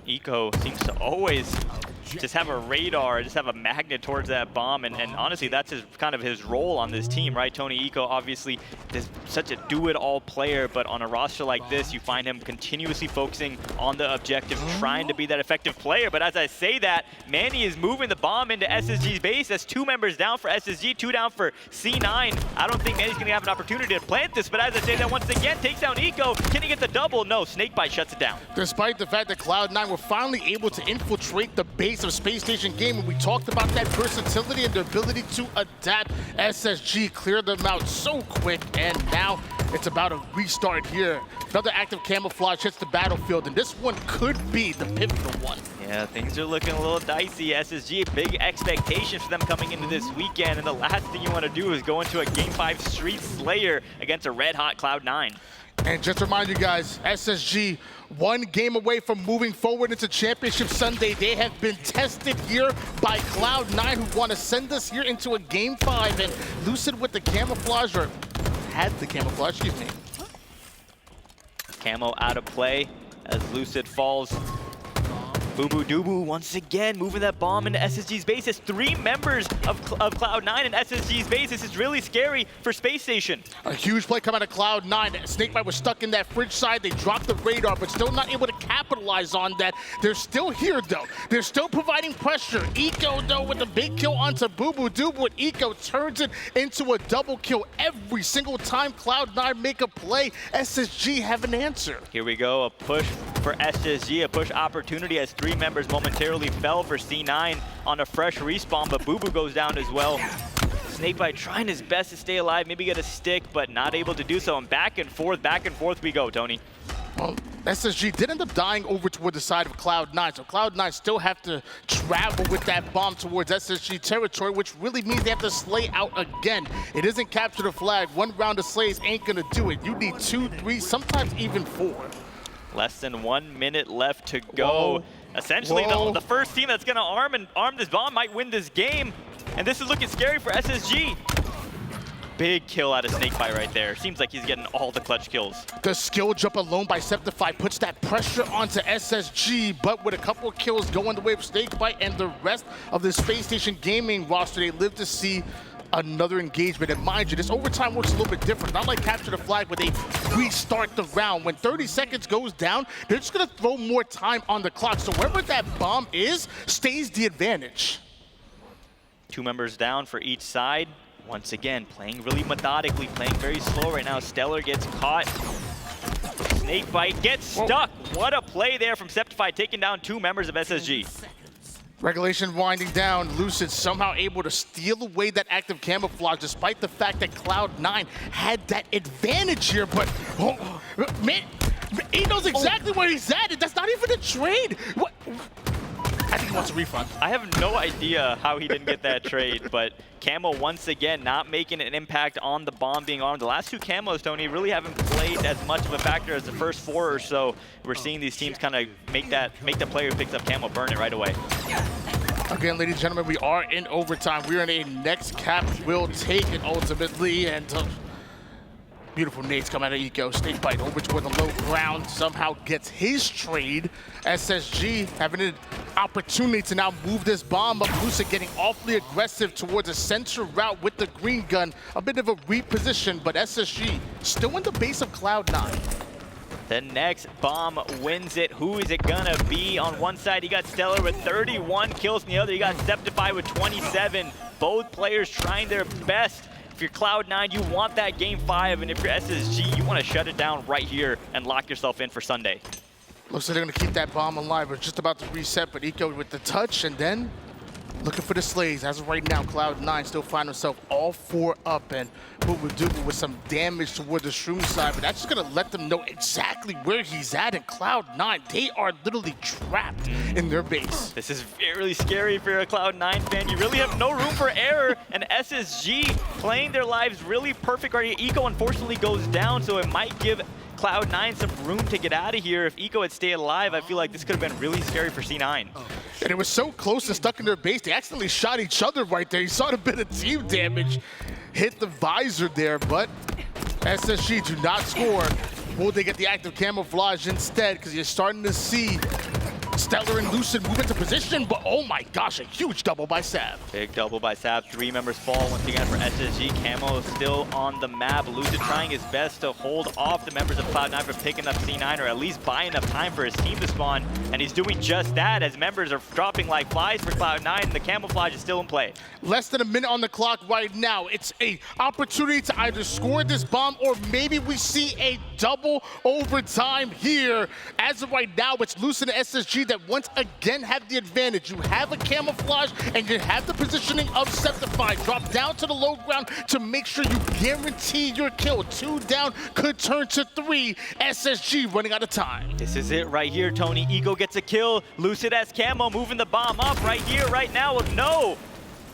Eco seems to always just have a radar, just have a magnet towards that bomb, and honestly, that's kind of his role on this team, right? Tony Eco obviously is such a do-it-all player, but on a roster like this, you find him continuously focusing on the objective, trying to be that effective player. But as I say that, Mannny is moving the bomb into SSG's base. That's 2 members down for SSG, 2 down for C9. I don't think Manny's going to have an opportunity to plant this, but as I say that once again, takes down Eco. Can he get the double? No, SnakeBite shuts it down. Despite the fact that Cloud9 were finally able to infiltrate the base of Space Station Gaming, we talked about that versatility and their ability to adapt. SSG cleared them out so quick, and now it's about a restart here. Another active camouflage hits the battlefield, and this one could be the pivotal one. Yeah, things are looking a little dicey. SSG, big expectations for them coming into this weekend, and the last thing you want to do is go into a Game 5 Street Slayer against a red-hot Cloud9. And just to remind you guys, SSG 1 game away from moving forward into Championship Sunday. They have been tested here by Cloud9, who want to send us here into a Game 5. And Lucid with the camouflage, or had the camouflage, excuse me. Camo out of play as Lucid falls. Bubu dubu once again moving that bomb into SSG's base. It's 3 members of Cloud9 in SSG's base. This is really scary for Space Station. A huge play coming out of Cloud9. SnakeBite was stuck in that fridge side. They dropped the radar, but still not able to capitalize on that. They're still here, though. They're still providing pressure. Eco, though, with the big kill onto bubu dubu. And Eco turns it into a double kill every single time Cloud9 make a play. SSG have an answer. Here we go, a push for SSG, a push opportunity as 3 members momentarily fell for C9 on a fresh respawn, but bubu goes down as well. SnakeBite trying his best to stay alive, maybe get a stick, but not able to do so. And back and forth we go, Tony. Well, SSG did end up dying over toward the side of Cloud9, so Cloud9 still have to travel with that bomb towards SSG territory, which really means they have to slay out again. It isn't capture the flag. 1 round of slays ain't gonna do it. You need 2, 3, sometimes even 4. Less than 1 minute left to go. Whoa. Essentially, the first team that's going to arm this bomb might win this game. And this is looking scary for SSG. big kill out of SnakeBite right there. Seems like he's getting all the clutch kills. The skill jump alone by Sceptify puts that pressure onto SSG, but with a couple of kills going the way of SnakeBite and the rest of the Space Station Gaming roster, they live to see another engagement. And mind you, this overtime works a little bit different. Not like capture the flag where they restart the round. When 30 seconds goes down, they're just gonna throw more time on the clock. So wherever that bomb is, stays the advantage. 2 members down for each side. Once again, playing really methodically, playing very slow right now. StelluR gets caught. SnakeBite gets stuck. What a play there from Sceptify, taking down 2 members of SSG. Regulation winding down. Lucid somehow able to steal away that active camouflage despite the fact that Cloud9 had that advantage here. But, man, he knows exactly where he's at. That's not even a trade. What? I think he wants a refund. I have no idea how he didn't get that trade, but Camo once again not making an impact on the bomb being armed. The last 2 camos, Tony, really haven't played as much of a factor as the first 4 or so. We're seeing these teams kind of make the player who picks up camo burn it right away. Again, ladies and gentlemen, we are in overtime. We're in a next cap will take it ultimately, and beautiful nades come out of Eco. SnakeBite over toward the low ground, somehow gets his trade. SSG having an opportunity to now move this bomb up. Lucid getting awfully aggressive towards a center route with the green gun. A bit of a reposition, but SSG still in the base of Cloud9. The next bomb wins it. Who is it gonna be? On one side, you got StelluR with 31 kills. On the other, you got Sceptify with 27. Both players trying their best. If you're Cloud9, you want that game 5, and if you're SSG, you want to shut it down right here and lock yourself in for Sunday. Looks like they're going to keep that bomb alive. We're just about to reset, but Eco with the touch, and then looking for the slays. As of right now, Cloud9 still find himself all 4 up, and bubu with some damage toward the shroom side, but that's just going to let them know exactly where he's at. And Cloud9, they are literally trapped in their base. This is really scary if you're a Cloud9 fan. You really have no room for error, and SSG playing their lives really perfect right here. Eco unfortunately goes down, so it might give Cloud9 some room to get out of here. If Eco had stayed alive, I feel like this could have been really scary for C9. And it was so close and stuck in their base, they accidentally shot each other right there. You saw a bit of team damage hit the visor there, but SSG do not score. Will they get the active camouflage instead? Because you're starting to see StelluR and Lucid move into position, but oh my gosh, a huge double by Sab. Big double by Sab. 3 members fall once again for SSG. Camo still on the map. Lucid trying his best to hold off the members of Cloud9 from picking up C9, or at least buy enough time for his team to spawn. And he's doing just that as members are dropping like flies for Cloud9, and the camouflage is still in play. Less than a minute on the clock right now. It's a opportunity to either score this bomb or maybe we see a double overtime here. As of right now, it's Lucid and SSG that once again have the advantage. You have a camouflage and you have the positioning of Sceptify. Drop down to the low ground to make sure you guarantee your kill. 2 down could turn to 3. SSG running out of time. This is it right here, Tony. Eco gets a kill. Lucid has camo moving the bomb up right here, right now. No!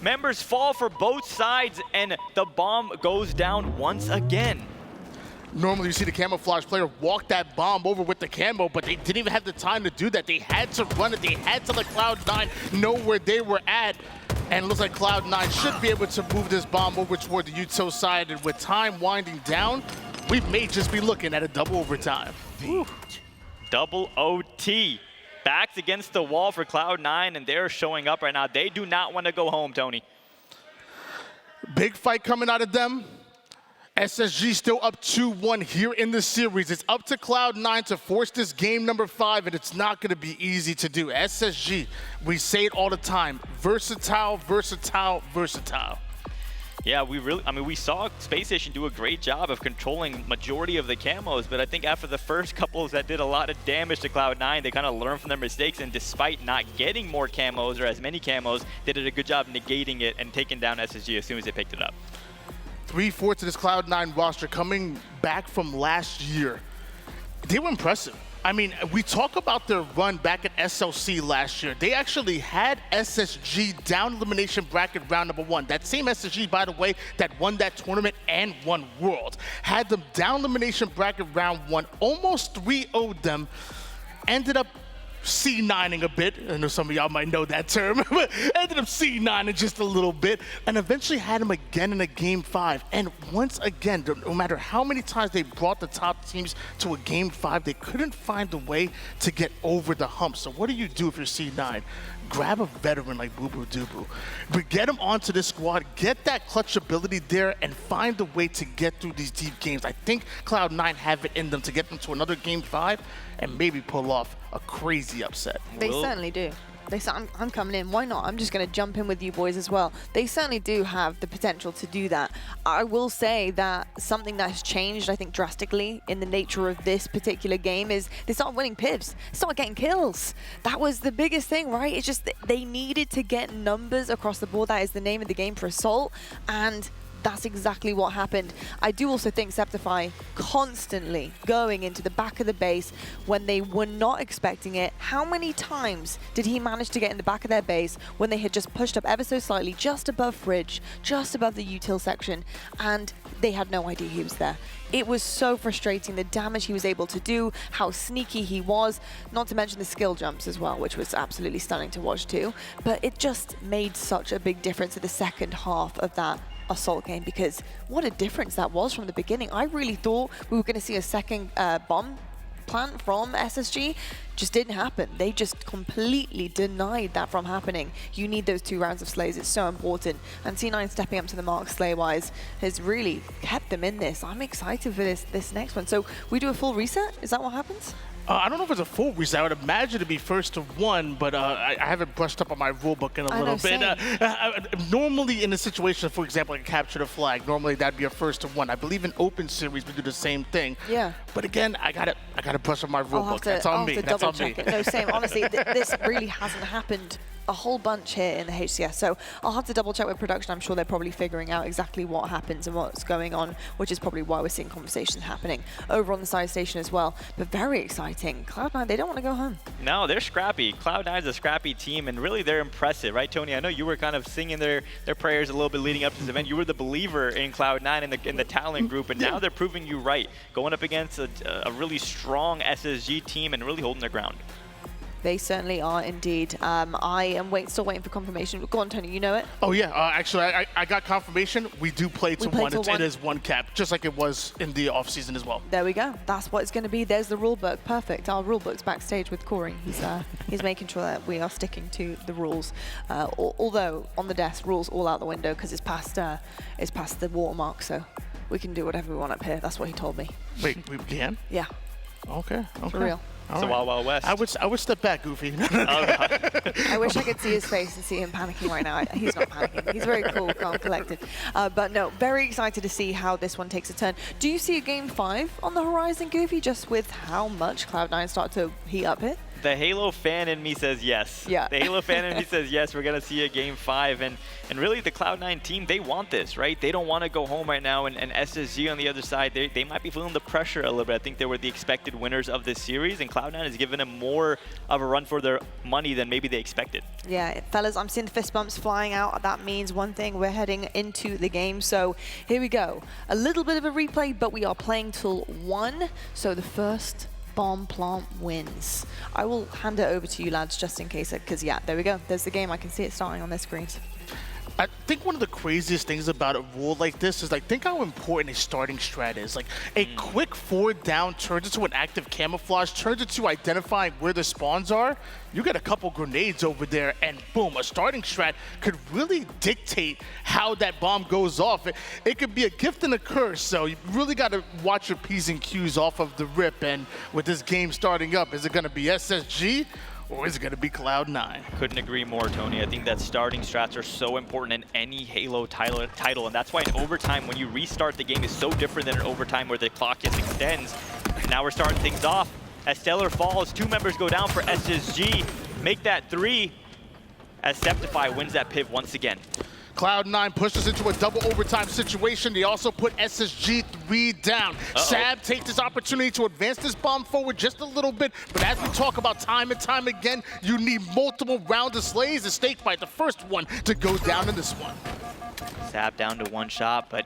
Members fall for both sides and the bomb goes down once again. Normally you see the camouflage player walk that bomb over with the camo, but they didn't even have the time to do that. They had to run it. They had to let Cloud9 know where they were at. And it looks like Cloud9 should be able to move this bomb over toward the Uto side. And with time winding down, we may just be looking at a double overtime. Whew. Double OT. Backs against the wall for Cloud9, and they're showing up right now. They do not want to go home, Tony. Big fight coming out of them. SSG still up 2-1 here in the series. It's up to Cloud9 to force this game number 5, and it's not going to be easy to do. SSG, we say it all the time, versatile, versatile, versatile. Yeah, we saw Spacestation do a great job of controlling majority of the camos, but I think after the first couples that did a lot of damage to Cloud9, they kind of learned from their mistakes, and despite not getting more camos or as many camos, they did a good job negating it and taking down SSG as soon as they picked it up. 3/4 of this Cloud9 roster coming back from last year. They were impressive. I mean, we talk about their run back at SLC last year. They actually had SSG down elimination bracket round number 1. That same SSG, by the way, that won that tournament and won Worlds. Had them down elimination bracket round 1, almost 3-0'd them. Ended up C9ing a bit. I know some of y'all might know that term, but ended up C9ing just a little bit, and eventually had him again in a Game 5. And once again, no matter how many times they brought the top teams to a Game 5, they couldn't find a way to get over the hump. So what do you do if you're C9? Grab a veteran like bubu dubu, but get him onto this squad, get that clutch ability there, and find a way to get through these deep games. I think Cloud9 have it in them to get them to another Game 5 and maybe pull off a crazy upset. They certainly do. They say, I'm coming in, why not? I'm just going to jump in with you boys as well. They certainly do have the potential to do that. I will say that something that has changed, I think, drastically in the nature of this particular game is they started winning pivs, started getting kills. That was the biggest thing, right? It's just that they needed to get numbers across the board. That is the name of the game for Assault, and that's exactly what happened. I do also think Sceptify constantly going into the back of the base when they were not expecting it. How many times did he manage to get in the back of their base when they had just pushed up ever so slightly, just above Fridge, just above the util section, and they had no idea he was there? It was so frustrating, the damage he was able to do, how sneaky he was, not to mention the skill jumps as well, which was absolutely stunning to watch too. But it just made such a big difference in the second half of that Assault game, because what a difference that was from the beginning. I really thought we were going to see a second bomb plant from SSG. Just didn't happen. They just completely denied that from happening. You need those 2 rounds of slays. It's so important. And C9 stepping up to the mark slay-wise has really kept them in this. I'm excited for this next one. So we do a full reset? Is that what happens? I don't know if it's a full reset. I would imagine to be first to 1, but I haven't brushed up on my rule book in a little bit. Normally in a situation, for example, like capture the flag, normally that'd be a first to 1. I believe in open series we do the same thing. Yeah. But again, I gotta brush up my rule book. That's on me. That's on me. No, same. Honestly, this really hasn't happened a whole bunch here in the HCS, so I'll have to double check with production. I'm sure they're probably figuring out exactly what happens and what's going on, which is probably why we're seeing conversations happening over on the side station as well. But very exciting. Cloud9, they don't want to go home. No, they're scrappy. Cloud9 is a scrappy team, and really they're impressive, right, Tony? I know you were kind of singing their prayers a little bit leading up to this event. You were the believer in Cloud9 in the talent group, and now they're proving you right, going up against a really strong SSG team and really holding their ground. They certainly are indeed. I am still waiting for confirmation. Go on, Tony, you know it? Oh, yeah. Actually, I got confirmation. We do play to 1. It is 1 cap, just like it was in the off-season as well. There we go. That's what it's going to be. There's the rule book. Perfect. Our rule book's backstage with Corey. He's making sure that we are sticking to the rules. Although, on the desk, rules all out the window because it's past the watermark, so we can do whatever we want up here. That's what he told me. Wait, we can? Yeah. Okay. For real. It's a Wild Wild West. I would step back, Goofy. I wish I could see his face and see him panicking right now. He's not panicking. He's very cool, calm, collected. But no, very excited to see how this one takes a turn. Do you see a Game 5 on the horizon, Goofy, just with how much Cloud9 start to heat up here? The Halo fan in me says yes. Yeah. The Halo fan in me says yes, we're going to see a Game 5. And really, the Cloud9 team, they want this, right? They don't want to go home right now. And SSG on the other side, they might be feeling the pressure a little bit. I think they were the expected winners of this series, and Cloud9 has given them more of a run for their money than maybe they expected. Yeah, fellas, I'm seeing the fist bumps flying out. That means one thing, we're heading into the game. So here we go. A little bit of a replay, but we are playing till 1. So the first bomb plant wins. I will hand it over to you lads just in case, because yeah, there we go. There's the game. I can see it starting on their screens. I think one of the craziest things about a rule like this is, like, think how important a starting strat is. Like, a quick forward down turns into an active camouflage, turns into identifying where the spawns are. You get a couple grenades over there, and boom, a starting strat could really dictate how that bomb goes off. It could be a gift and a curse, so you really got to watch your P's and Q's off of the rip. And with this game starting up, is it going to be SSG? Or is it going to be Cloud9? Couldn't agree more, Tony. I think that starting strats are so important in any Halo title, and that's why in overtime, when you restart the game, is so different than in overtime where the clock just extends. And now we're starting things off. As StelluR falls, 2 members go down for SSG. Make that 3 as Sceptify wins that piv once again. Cloud9 pushes into a double overtime situation. They also put SSG 3 down. Sab takes this opportunity to advance this bomb forward just a little bit, but as we talk about time and time again, you need multiple rounds of slays. The SnakeBite, the first one to go down in this one. Sab down to one shot, but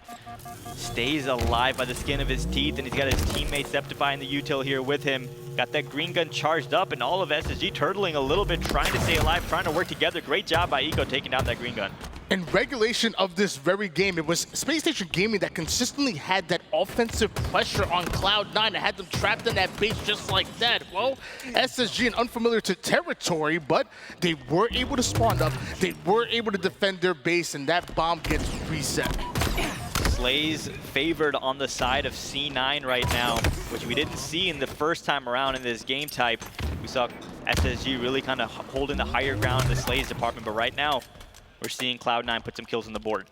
stays alive by the skin of his teeth, and he's got his teammate Sceptify in the util here with him. Got that green gun charged up, and all of SSG turtling a little bit, trying to stay alive, trying to work together. Great job by Eco taking down that green gun. In regulation of this very game, it was Spacestation Gaming that consistently had that offensive pressure on Cloud9 and had them trapped in that base just like that. Well, SSG in unfamiliar territory, but they were able to spawn up, they were able to defend their base, and that bomb gets reset. Slay's favored on the side of C9 right now, which we didn't see in the first time around in this game type. We saw SSG really kind of holding the higher ground in the Slay's department, but right now, we're seeing Cloud9 put some kills on the board.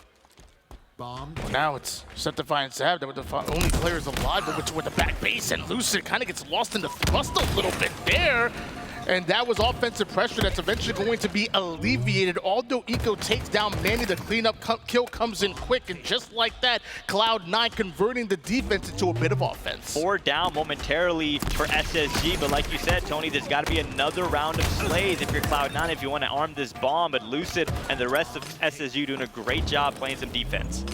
Bomb. Now it's Sceptify and Sab that were the only players alive, but with the back base, and Lucid kind of gets lost in the thrust a little bit there. And that was offensive pressure that's eventually going to be alleviated. Although Eco takes down Mannny, the cleanup kill comes in quick, and just like that, Cloud9 converting the defense into a bit of offense. 4 down momentarily for SSG, but like you said, Tony, there's got to be another round of Slays if you're Cloud9, if you want to arm this bomb. But Lucid and the rest of SSG doing a great job playing some defense.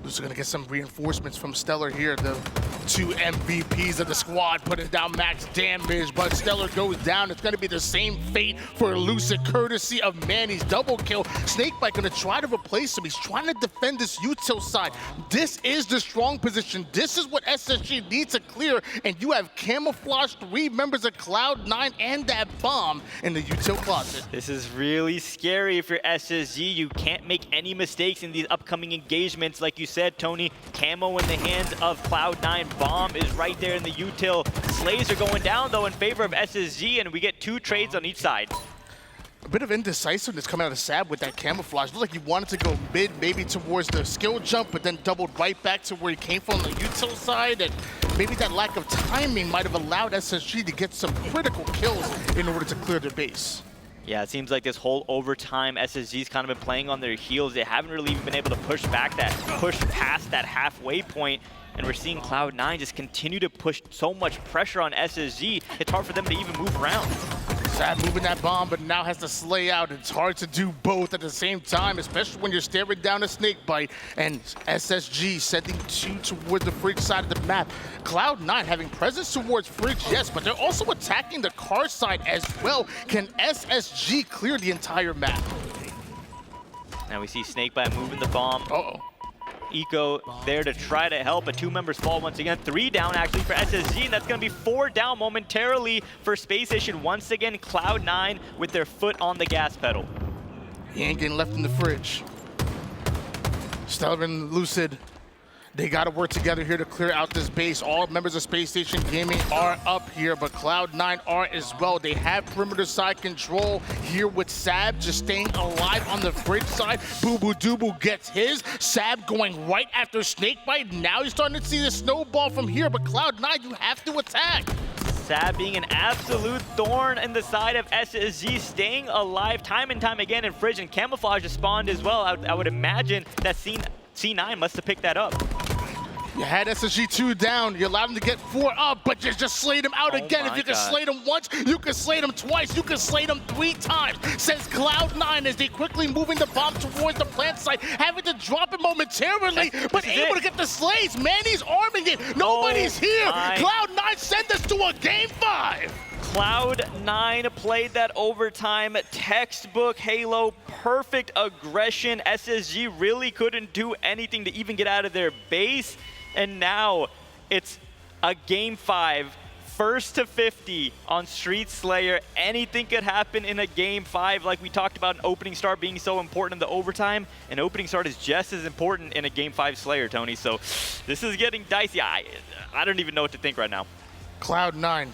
Lucid gonna get some reinforcements from StelluR here, the 2 MVPs of the squad putting down max damage, but StelluR goes down. It's gonna be the same fate for Lucid, courtesy of Manny's double kill. SnakeBite gonna try to replace him. He's trying to defend this util side. This is the strong position. This is what SSG needs to clear, and you have camouflaged 3 members of Cloud9 and that bomb in the util closet. This is really scary if you're SSG. You can't make any mistakes in these upcoming engagements. Like you said, Tony, camo in the hands of Cloud9. Bomb is right there in the util. Slays are going down, though, in favor of SSG, and we get 2 trades on each side. A bit of indecisiveness coming out of Sab with that camouflage. Looked like he wanted to go mid, maybe towards the skill jump, but then doubled right back to where he came from on the util side. And maybe that lack of timing might have allowed SSG to get some critical kills in order to clear their base. Yeah, it seems like this whole overtime, SSG's kind of been playing on their heels. They haven't really even been able to push past that halfway point. And we're seeing Cloud9 just continue to push so much pressure on SSG. It's hard for them to even move around. Sab moving that bomb, but now has to slay out. It's hard to do both at the same time, especially when you're staring down a SnakeBite. And SSG sending 2 towards the Fridge side of the map. Cloud9 having presence towards Fridge, yes, but they're also attacking the car side as well. Can SSG clear the entire map? Now we see SnakeBite moving the bomb. Uh-oh. Eco there to try to help, but 2 members fall once again. 3 down actually for SSG, and that's going to be 4 down momentarily for Spacestation. Once again, Cloud9 with their foot on the gas pedal. He ain't getting left in the fridge. StelluR and Lucid, they got to work together here to clear out this base. All members of Spacestation Gaming are up here, but Cloud9 are as well. They have perimeter side control here with Sab just staying alive on the Fridge side. Bubu Dubu gets his. Sab going right after SnakeBite. Now you're starting to see the snowball from here, but Cloud9, you have to attack. Sab being an absolute thorn in the side of SSG, staying alive time and time again, and Fridge and Camouflage has spawned as well. I would imagine that C9 must have picked that up. You had SSG 2 down, you allowed him to get 4 up, but you just slayed him out again. If you can slay them once, you can slay them twice, you can slay them 3 times, says Cloud9 as they quickly moving the bomb towards the plant site, having to drop it momentarily, but able to get the slays. Manny's arming it, nobody's here. Cloud9 send us to a game 5. Cloud9 played that overtime, textbook Halo, perfect aggression. SSG really couldn't do anything to even get out of their base. And now it's a game 5, first to 50 on Street Slayer. Anything could happen in a game 5, like we talked about an opening start being so important in the overtime. An opening start is just as important in a game 5 Slayer, Tony. So this is getting dicey. I don't even know what to think right now. Cloud9,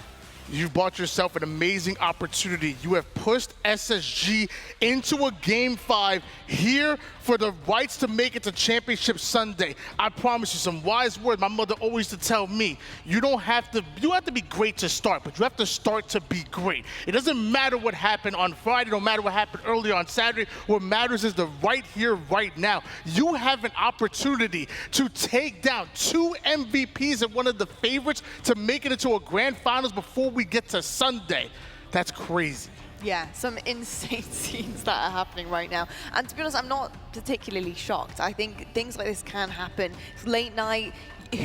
you've bought yourself an amazing opportunity. You have pushed SSG into a game 5 here for the rights to make it to Championship Sunday. I promise you some wise words my mother always used to tell me. You have to be great to start, but you have to start to be great. It doesn't matter what happened on Friday, no matter what happened earlier on Saturday. What matters is the right here, right now. You have an opportunity to take down 2 MVPs and one of the favorites to make it into a grand finals before we get to Sunday. That's crazy. Yeah, some insane scenes that are happening right now. And to be honest, I'm not particularly shocked. I think things like this can happen. It's late night.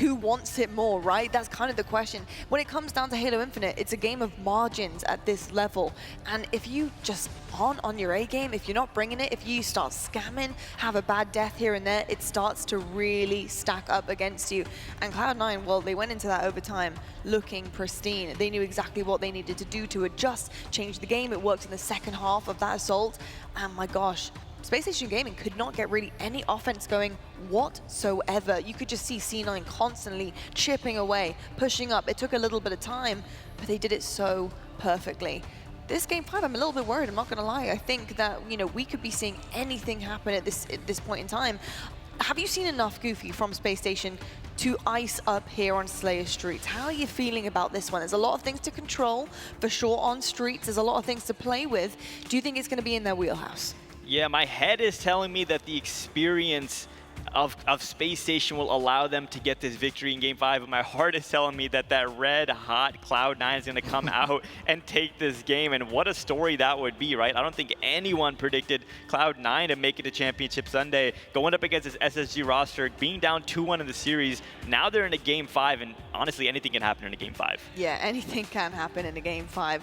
Who wants it more, right? That's kind of the question. When it comes down to Halo Infinite, it's a game of margins at this level. And if you just aren't on your A game, if you're not bringing it, if you start scamming, have a bad death here and there, it starts to really stack up against you. And Cloud9, well, they went into that overtime looking pristine. They knew exactly what they needed to do to adjust, change the game. It worked in the second half of that assault. And my gosh, Spacestation Gaming could not get really any offense going whatsoever. You could just see C9 constantly chipping away, pushing up. It took a little bit of time, but they did it so perfectly. This game 5, I'm a little bit worried, I'm not gonna lie. I think that, you know, we could be seeing anything happen at this point in time. Have you seen enough, Goofy, from Spacestation to ice up here on Slayer Streets? How are you feeling about this one? There's a lot of things to control, for sure, on Streets. There's a lot of things to play with. Do you think it's gonna be in their wheelhouse? Yeah, my head is telling me that the experience of Spacestation will allow them to get this victory in Game 5, but my heart is telling me that that red-hot Cloud9 is going to come out and take this game, and what a story that would be, right? I don't think anyone predicted Cloud9 to make it to Championship Sunday, going up against this SSG roster, being down 2-1 in the series. Now they're in a Game 5, and honestly, anything can happen in a Game 5. Yeah, anything can happen in a Game 5.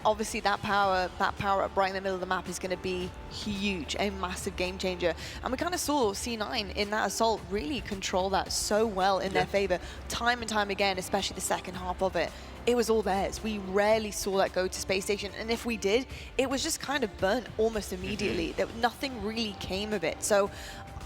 Obviously, that power up right in the middle of the map is going to be huge, a massive game changer. And we kind of saw C9 in that assault really control that so well in their favor, time and time again, especially the second half of it. It was all theirs. We rarely saw that go to Spacestation, and if we did, it was just kind of burnt almost immediately. Nothing really came of it. So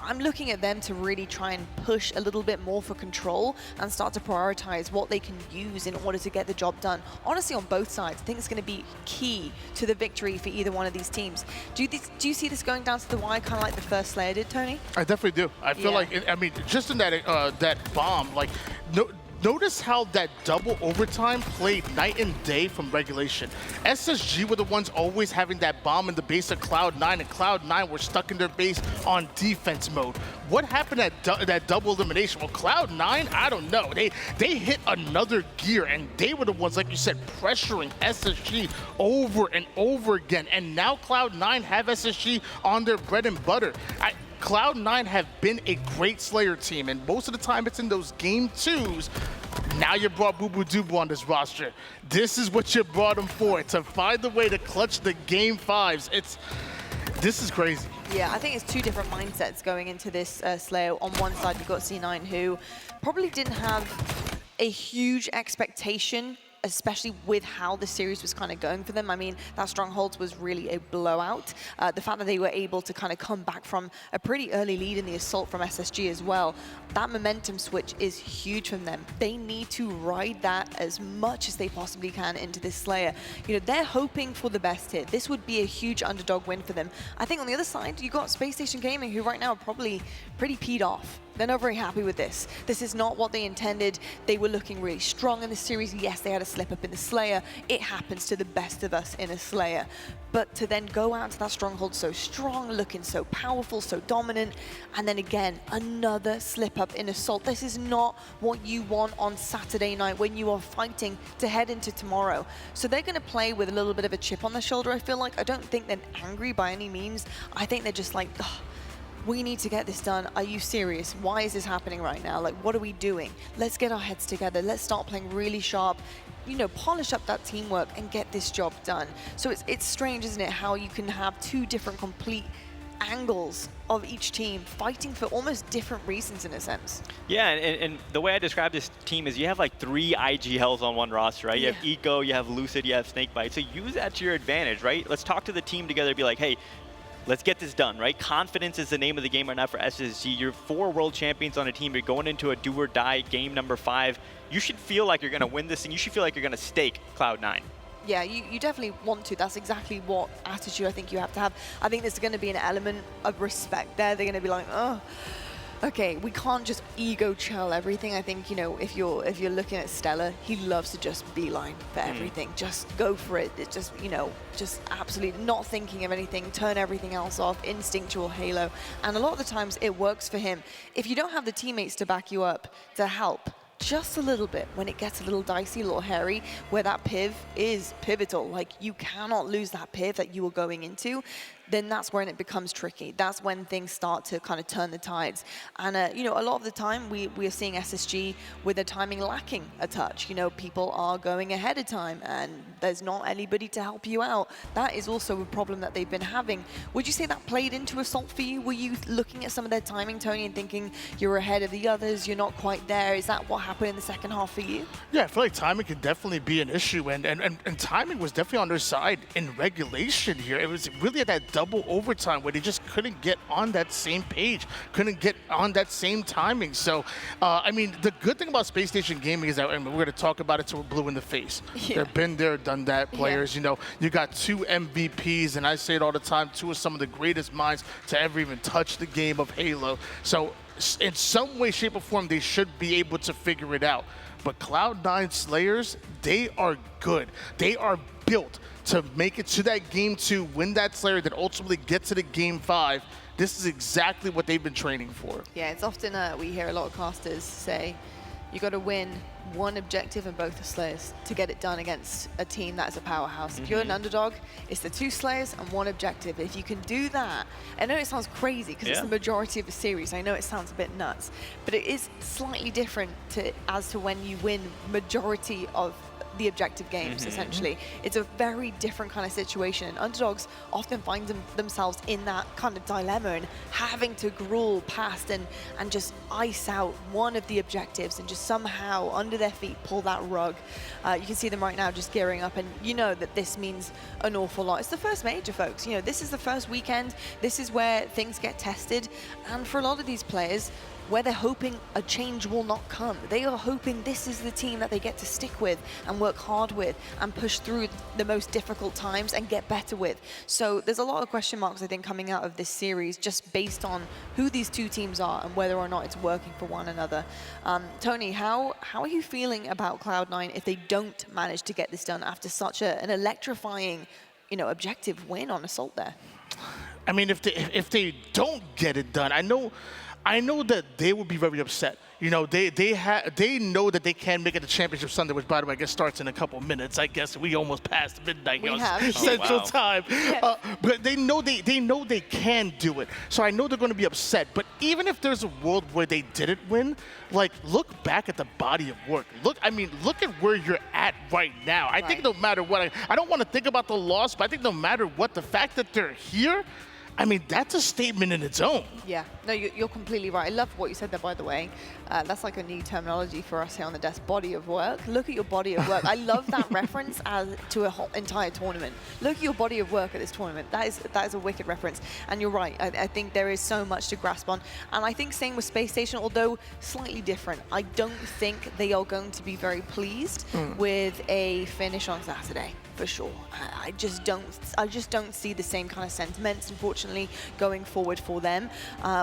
I'm looking at them to really try and push a little bit more for control and start to prioritize what they can use in order to get the job done. Honestly, on both sides, I think it's going to be key to the victory for either one of these teams. Do you see this going down to the wire, kind of like the first Slayer did, Tony? I definitely do. I feel like, I mean, just in that that bomb, like, notice how that double overtime played night and day from regulation. SSG were the ones always having that bomb in the base of Cloud9, and Cloud9 were stuck in their base on defense mode. What happened at that double elimination? Well, Cloud9, I don't know. They hit another gear, and they were the ones, like you said, pressuring SSG over and over again. And now Cloud9 have SSG on their bread and butter. Cloud9 have been a great Slayer team, and most of the time it's in those Game 2s. Now you brought bubu dubu on this roster. This is what you brought them for, to find the way to clutch the Game 5s. This is crazy. Yeah, I think it's two different mindsets going into this Slayer. On one side, you've got C9, who probably didn't have a huge expectation, especially with how the series was kind of going for them. I mean, that Strongholds was really a blowout. The fact that they were able to kind of come back from a pretty early lead in the assault from SSG as well, that momentum switch is huge from them. They need to ride that as much as they possibly can into this Slayer. You know, they're hoping for the best here. This would be a huge underdog win for them. I think on the other side, you got Spacestation Gaming, who right now are probably pretty peed off. They're not very happy with this. This is not what they intended. They were looking really strong in the series. Yes, they had a slip up in the Slayer. It happens to the best of us in a Slayer. But to then go out to that Stronghold so strong, looking so powerful, so dominant, and then again, another slip up in Assault. This is not what you want on Saturday night when you are fighting to head into tomorrow. So they're gonna play with a little bit of a chip on their shoulder, I feel like. I don't think they're angry by any means. I think they're just like, ugh, we need to get this done. Are you serious? Why is this happening right now? Like, what are we doing? Let's get our heads together. Let's start playing really sharp, you know, polish up that teamwork and get this job done. So it's strange, isn't it, how you can have two different complete angles of each team fighting for almost different reasons in a sense. Yeah, and the way I describe this team is you have like 3 IGLs on one roster, right? You have Eco, you have Lucid, you have SnakeBite. So use that to your advantage, right? Let's talk to the team together and be like, hey, let's get this done, right? Confidence is the name of the game right now for SSG. You're 4 world champions on a team. You're going into a do or die game number 5. You should feel like you're going to win this, and you should feel like you're going to stake Cloud9. Yeah, you definitely want to. That's exactly what attitude I think you have to have. I think there's going to be an element of respect there. They're going to be like, oh, okay, we can't just ego chill everything. I think, you know, if you're looking at StelluR, he loves to just beeline for everything. Just go for it. It's just, you know, just absolutely not thinking of anything, turn everything else off, instinctual Halo. And a lot of the times it works for him. If you don't have the teammates to back you up, to help, just a little bit when it gets a little dicey, a little hairy, where that piv is pivotal. Like, you cannot lose that piv that you were going into. Then that's when it becomes tricky. That's when things start to kind of turn the tides. And, you know, a lot of the time we are seeing SSG with their timing lacking a touch. You know, people are going ahead of time and there's not anybody to help you out. That is also a problem that they've been having. Would you say that played into Assault for you? Were you looking at some of their timing, Tony, and thinking you're ahead of the others, you're not quite there? Is that what happened in the second half for you? Yeah, I feel like timing can definitely be an issue, and timing was definitely on their side in regulation here. It was really at that double overtime where they just couldn't get on that same page, couldn't get on that same timing. So, I mean, the good thing about Space Station Gaming is that, I mean, we're going to talk about it till we're blue in the face. Yeah. They've been there, done that, players. Yeah. You know, you got 2 MVPs, and I say it all the time, 2 of some of the greatest minds to ever even touch the game of Halo. So, in some way, shape, or form, they should be able to figure it out. But Cloud9 Slayers, they are good. They are built to make it to that game 2, win that Slayer, then ultimately get to the game 5. This is exactly what they've been training for. Yeah, it's often, we hear a lot of casters say, you got to win one objective and both the Slayers to get it done against a team that's a powerhouse. If you're an underdog, it's the 2 Slayers and 1 objective. If you can do that, I know it sounds crazy because it's the majority of the series. I know it sounds a bit nuts, but it is slightly different as to when you win majority of the objective games, essentially. It's a very different kind of situation. And underdogs often find themselves in that kind of dilemma and having to gruel past and just ice out one of the objectives and just somehow under their feet pull that rug. You can see them right now just gearing up, and you know that this means an awful lot. It's the first major, folks. You know, this is the first weekend. This is where things get tested. And for a lot of these players, where they're hoping a change will not come. They are hoping this is the team that they get to stick with and work hard with and push through the most difficult times and get better with. So there's a lot of question marks, I think, coming out of this series just based on who these 2 teams are and whether or not it's working for one another. Tony, how are you feeling about Cloud9 if they don't manage to get this done after such an electrifying, you know, objective win on Assault there? I mean, if they don't get it done, I know that they would be very upset. You know, they know that they can make it to Championship Sunday, which, by the way, I guess starts in a couple minutes. I guess we almost passed midnight Central Time. Yeah. But they know they can do it. So I know they're going to be upset. But even if there's a world where they didn't win, like, look back at the body of work. Look at where you're at right now. I think no matter what, I don't want to think about the loss, but I think no matter what, the fact that they're here, I mean, that's a statement in its own. Yeah, no, you're completely right. I love what you said there, by the way. That's like a new terminology for us here on the desk, body of work. Look at your body of work. I love that reference to a whole entire tournament. Look at your body of work at this tournament. That is a wicked reference. And you're right. I think there is so much to grasp on. And I think same with Space Station, although slightly different. I don't think they are going to be very pleased with a finish on Saturday, for sure. I just don't see the same kind of sentiments, unfortunately, going forward for them.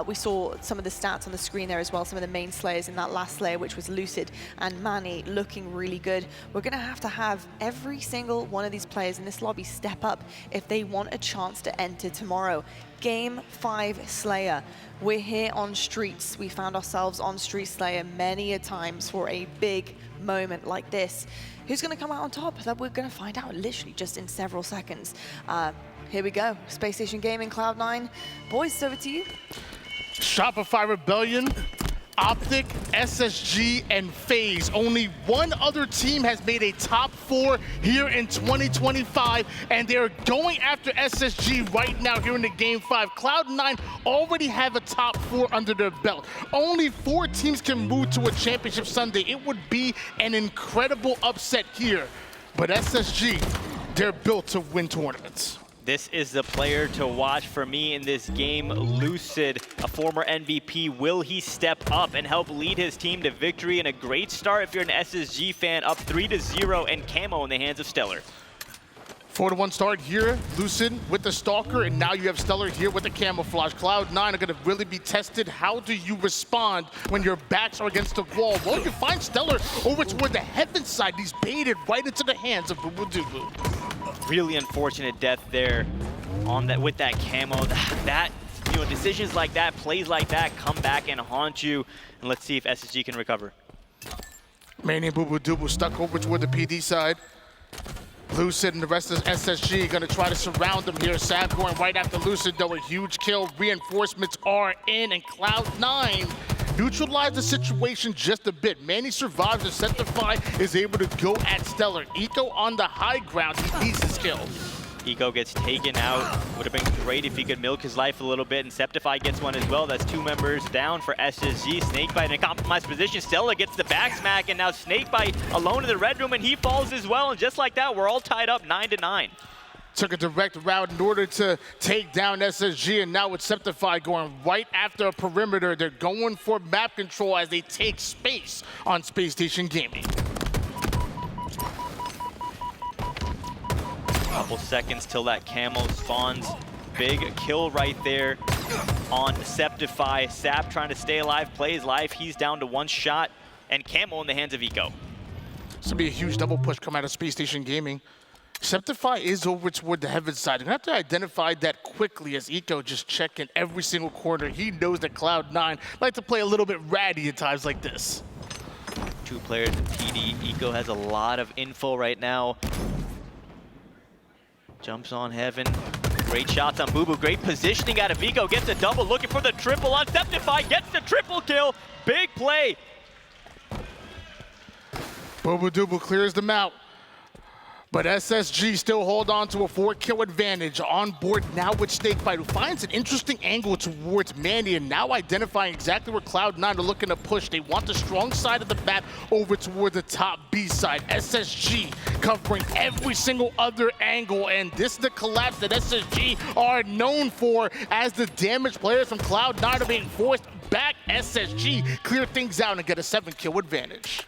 We saw some of the stats on the screen there as well, some of the main Slayers in that last Slayer, which was Lucid and Mannny, looking really good. We're going to have every single one of these players in this lobby step up if they want a chance to enter tomorrow. Game 5 Slayer. We're here on Streets. We found ourselves on Street Slayer many a times for a big moment like this. Who's going to come out on top? That we're going to find out literally just in several seconds. Here we go. Space Station Gaming, Cloud9. Boys, over to you. Shopify Rebellion, Optic, SSG, and FaZe. Only one other team has made a top 4 here in 2025, and they're going after SSG right now here in the Game 5. Cloud9 already have a top 4 under their belt. Only 4 teams can move to a Championship Sunday. It would be an incredible upset here. But SSG, they're built to win tournaments. This is the player to watch for me in this game. Lucid, a former MVP. Will he step up and help lead his team to victory? And a great start if you're an SSG fan, up 3-0 and camo in the hands of StelluR. 4-1 start here, Lucid with the Stalker, and now you have StelluR here with the Camouflage. Cloud9 are going to really be tested. How do you respond when your backs are against the wall? Well, you find StelluR over toward the heaven side. He's baited right into the hands of bubu dubu. Really unfortunate death there on that with that camo. That, you know, decisions like that, plays like that come back and haunt you. And let's see if SSG can recover. Mannny and bubu stuck over toward the PD side. Lucid and the rest of SSG gonna try to surround them here. Sab going right after Lucid, though. A huge kill. Reinforcements are in, and Cloud9 neutralize the situation just a bit. Mannny survives, and Sceptify is able to go at StelluR. Eco on the high ground, he needs his kill. Eco gets taken out. Would have been great if he could milk his life a little bit, and Sceptify gets one as well. That's 2 members down for SSG. SnakeBite in a compromised position. StelluR gets the back smack, and now SnakeBite alone in the red room, and he falls as well. And just like that, we're all tied up 9-9. Took a direct route in order to take down SSG, and now with Sceptify going right after a perimeter. They're going for map control as they take space on Spacestation Gaming. Couple seconds till that camo spawns. Big kill right there on Sceptify. Sab trying to stay alive, play his life. He's down to 1 shot, and camo in the hands of Eco. This will be a huge double push come out of Spacestation Gaming. Sceptify is over toward the heaven side. You're gonna have to identify that quickly as Eco just checking every single corner. He knows that Cloud9 like to play a little bit ratty at times like this. 2 players in PD. Eco has a lot of info right now. Jumps on heaven. Great shots on bubu. Great positioning out of Eco. Gets a double. Looking for the triple on Sceptify. Gets the triple kill. Big play. bubu clears them out. But SSG still hold on to a 4-kill advantage on board now with SnakeBite, who finds an interesting angle towards Mannny, and now identifying exactly where Cloud9 are looking to push. They want the strong side of the map over toward the top B side. SSG covering every single other angle, and this is the collapse that SSG are known for as the damage players from Cloud9 are being forced back. SSG clear things out and get a 7-kill advantage.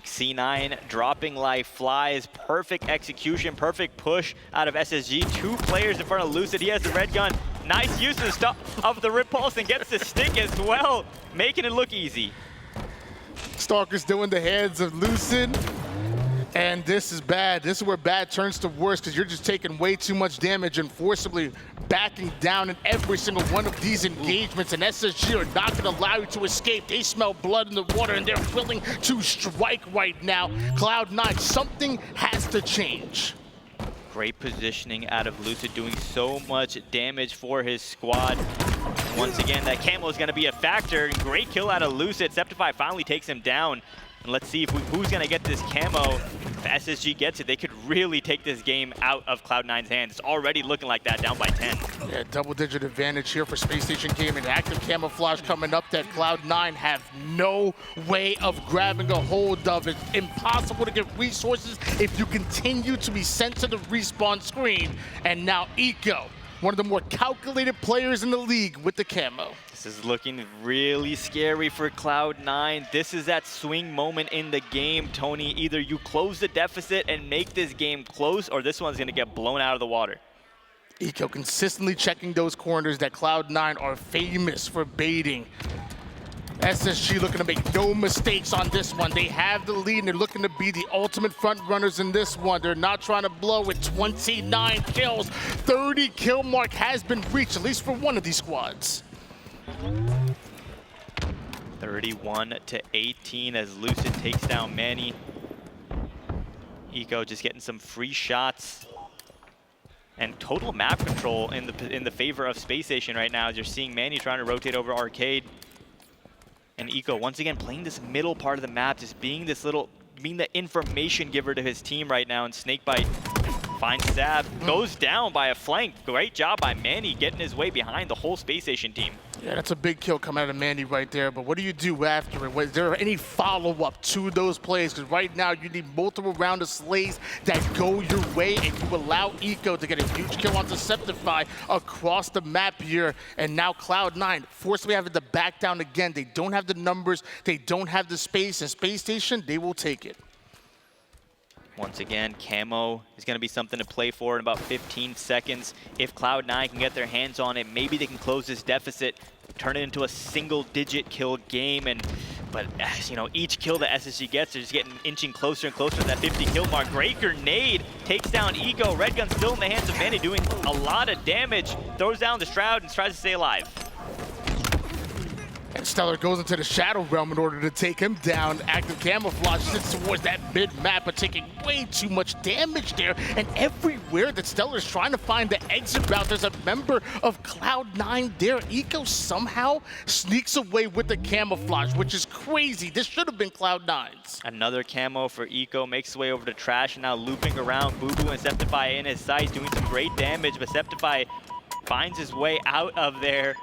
C9 dropping life flies, perfect execution, perfect push out of SSG. 2 players in front of Lucid. He has the red gun. Nice use of the repulse and gets the stick as well, making it look easy. Stalker's doing the hands of Lucid. And this is bad. This is where bad turns to worse, because you're just taking way too much damage and forcibly backing down in every single one of these engagements. And SSG are not going to allow you to escape. They smell blood in the water, and they're willing to strike right now. Cloud9, something has to change. Great positioning out of Lucid, doing so much damage for his squad. Once again, that camo is going to be a factor. Great kill out of Lucid. Sceptify finally takes him down. And let's see if who's going to get this camo. If SSG gets it, they could really take this game out of Cloud9's hands. It's already looking like that, down by 10. Yeah, double-digit advantage here for Spacestation Gaming. Active camouflage coming up that Cloud9 have no way of grabbing a hold of. It's impossible to get resources if you continue to be sent to the respawn screen. And now Eco, one of the more calculated players in the league with the camo. This is looking really scary for Cloud9. This is that swing moment in the game, Tony. Either you close the deficit and make this game close, or this one's going to get blown out of the water. Eco consistently checking those corners that Cloud9 are famous for baiting. SSG looking to make no mistakes on this one. They have the lead, and they're looking to be the ultimate front runners in this one. They're not trying to blow it. 29 kills. 30 kill mark has been reached, at least for one of these squads. 31-18 as Lucid takes down Mannny. Eco just getting some free shots. And total map control in the favor of Spacestation right now, as you're seeing Mannny trying to rotate over Arcade. And Eco once again playing this middle part of the map, just being the information giver to his team right now. And SnakeBite finds Sab, goes down by a flank. Great job by Mannny getting his way behind the whole Spacestation team. Yeah, that's a big kill coming out of Mannny right there, but what do you do after it? Was there any follow-up to those plays? Because right now you need multiple rounds of slays that go your way, and you allow Eco to get a huge kill onto Sceptify across the map here, and now Cloud9 forcibly having to back down again. They don't have the numbers, they don't have the space, and Spacestation, they will take it. Once again, camo is going to be something to play for in about 15 seconds. If Cloud9 can get their hands on it, maybe they can close this deficit, turn it into a single-digit kill game. But you know, each kill that SSG gets, they're just getting inching closer and closer to that 50 kill mark. Great grenade takes down Eco. Red gun still in the hands of Mannny, doing a lot of damage. Throws down the Shroud and tries to stay alive. And StelluR goes into the Shadow Realm in order to take him down. Active Camouflage sits towards that mid-map, but taking way too much damage there. And everywhere that StelluR is trying to find the exit route, there's a member of Cloud9 there. Eco somehow sneaks away with the Camouflage, which is crazy. This should have been Cloud9's. Another camo for Eco, makes his way over to Trash, and now looping around bubu and Sceptify in his sights, doing some great damage, but Sceptify finds his way out of there.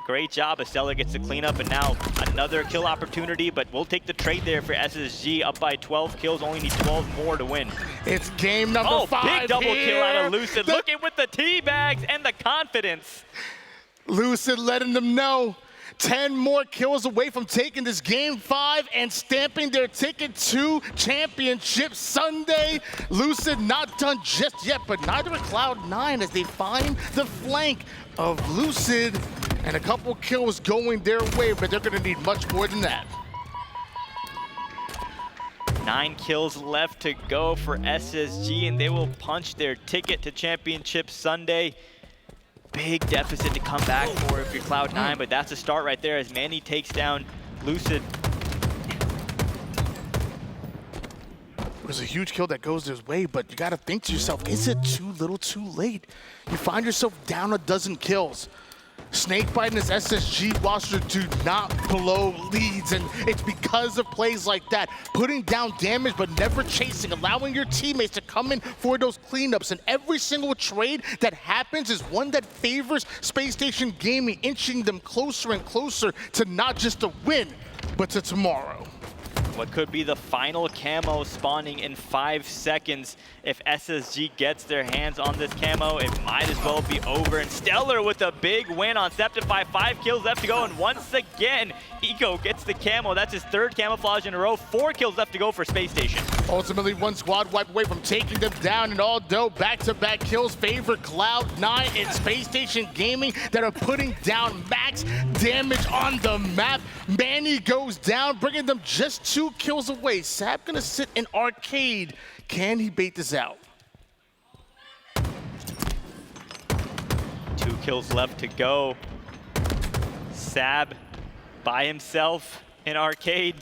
Great job, StelluR gets the cleanup, and now another kill opportunity, but we'll take the trade there for SSG, up by 12 kills, only need 12 more to win. It's game number 5 big double here. kill out of Lucid. Look at with the teabags and the confidence. Lucid letting them know 10 more kills away from taking this game 5 and stamping their ticket to Championship Sunday. Lucid not done just yet, but neither are Cloud9 as they find the flank of Lucid, and a couple kills going their way, but they're gonna need much more than that. 9 kills left to go for SSG, and they will punch their ticket to Championship Sunday. Big deficit to come back for if you're Cloud9, but that's a start right there as Mannny takes down Lucid. There's a huge kill that goes his way, but you gotta think to yourself, is it too little too late? You find yourself down a dozen kills. SnakeBite and his SSG roster do not blow leads, and it's because of plays like that. Putting down damage but never chasing, allowing your teammates to come in for those cleanups, and every single trade that happens is one that favors Spacestation Gaming, inching them closer and closer to not just a win, but to tomorrow. What could be the final camo spawning in 5 seconds. If SSG gets their hands on this camo, it might as well be over. And StelluR with a big win on Sceptify. 5 kills left to go, and once again, Eco gets the camo. That's his 3rd camouflage in a row. 4 kills left to go for Spacestation. Ultimately, one squad wipe away from taking them down, and although back-to-back kills favor Cloud9 and Spacestation Gaming that are putting down max damage on the map, Mannny goes down, bringing them just 2 kills away. Sab gonna sit in arcade. Can he bait this out? 2 kills left to go. Sab by himself in arcade.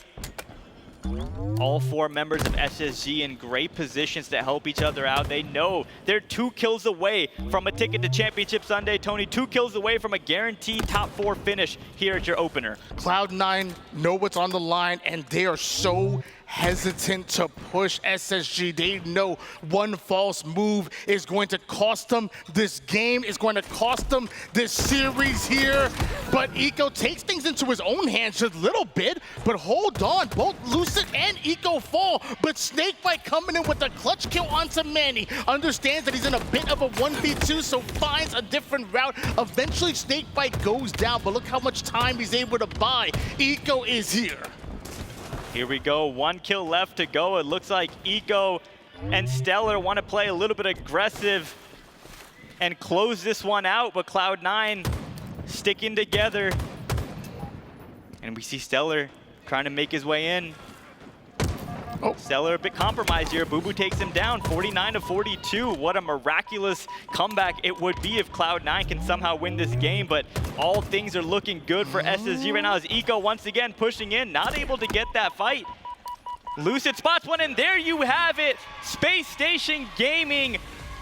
All 4 members of SSG in great positions to help each other out. They know they're 2 kills away from a ticket to Championship Sunday. Tony, 2 kills away from a guaranteed top 4 finish here at your opener. Cloud9 know what's on the line, and they are so hesitant to push SSG. They know one false move is going to cost them this game, is going to cost them this series here. But Eco takes things into his own hands just a little bit, but hold on, both Lucid and Eco fall. But SnakeBite coming in with a clutch kill onto Mannny. Understands that he's in a bit of a 1v2, so finds a different route. Eventually SnakeBite goes down, but look how much time he's able to buy. Eco is here. Here we go, 1 kill left to go. It looks like Eco and StelluR want to play a little bit aggressive and close this one out, but Cloud9 sticking together. And we see StelluR trying to make his way in. Oh. StelluR a bit compromised here. Bubu takes him down, 49-42. What a miraculous comeback it would be if Cloud9 can somehow win this game, but all things are looking good for SSG right now as Eco once again pushing in, not able to get that fight. Lucid spots one, and there you have it. Spacestation Gaming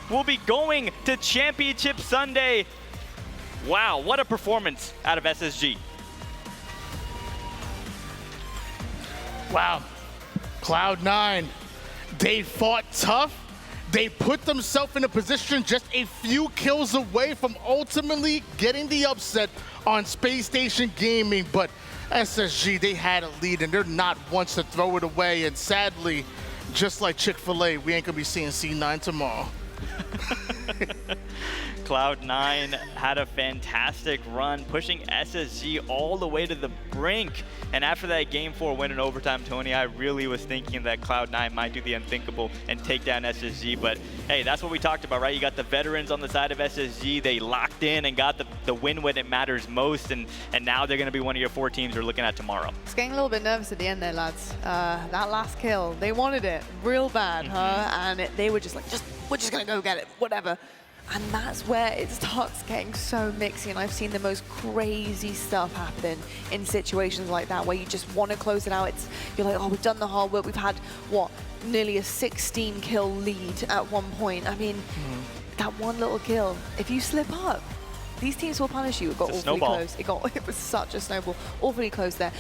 will be going to Championship Sunday. Wow, what a performance out of SSG. Wow. Cloud9, they fought tough. They put themselves in a position just a few kills away from ultimately getting the upset on Spacestation Gaming. But SSG, they had a lead, and they're not ones to throw it away. And sadly, just like Chick-fil-A, we ain't gonna be seeing C9 tomorrow. Cloud9 had a fantastic run, pushing SSG all the way to the brink. And after that Game 4 win in overtime, Tony, I really was thinking that Cloud9 might do the unthinkable and take down SSG. But hey, that's what we talked about, right? You got the veterans on the side of SSG. They locked in and got the win when it matters most. And now they're going to be one of your 4 teams you're looking at tomorrow. It's getting a little bit nervous at the end there, lads. That last kill, they wanted it real bad, huh? And they were just like, we're just going to go get it, whatever. And that's where it starts getting so mixy, and I've seen the most crazy stuff happen in situations like that where you just want to close it out. You're like, oh, we've done the hard work. We've had, what, nearly a 16 kill lead at one point. I mean, that one little kill, if you slip up, these teams will punish you. It got awfully close. It was such a snowball. Awfully close there.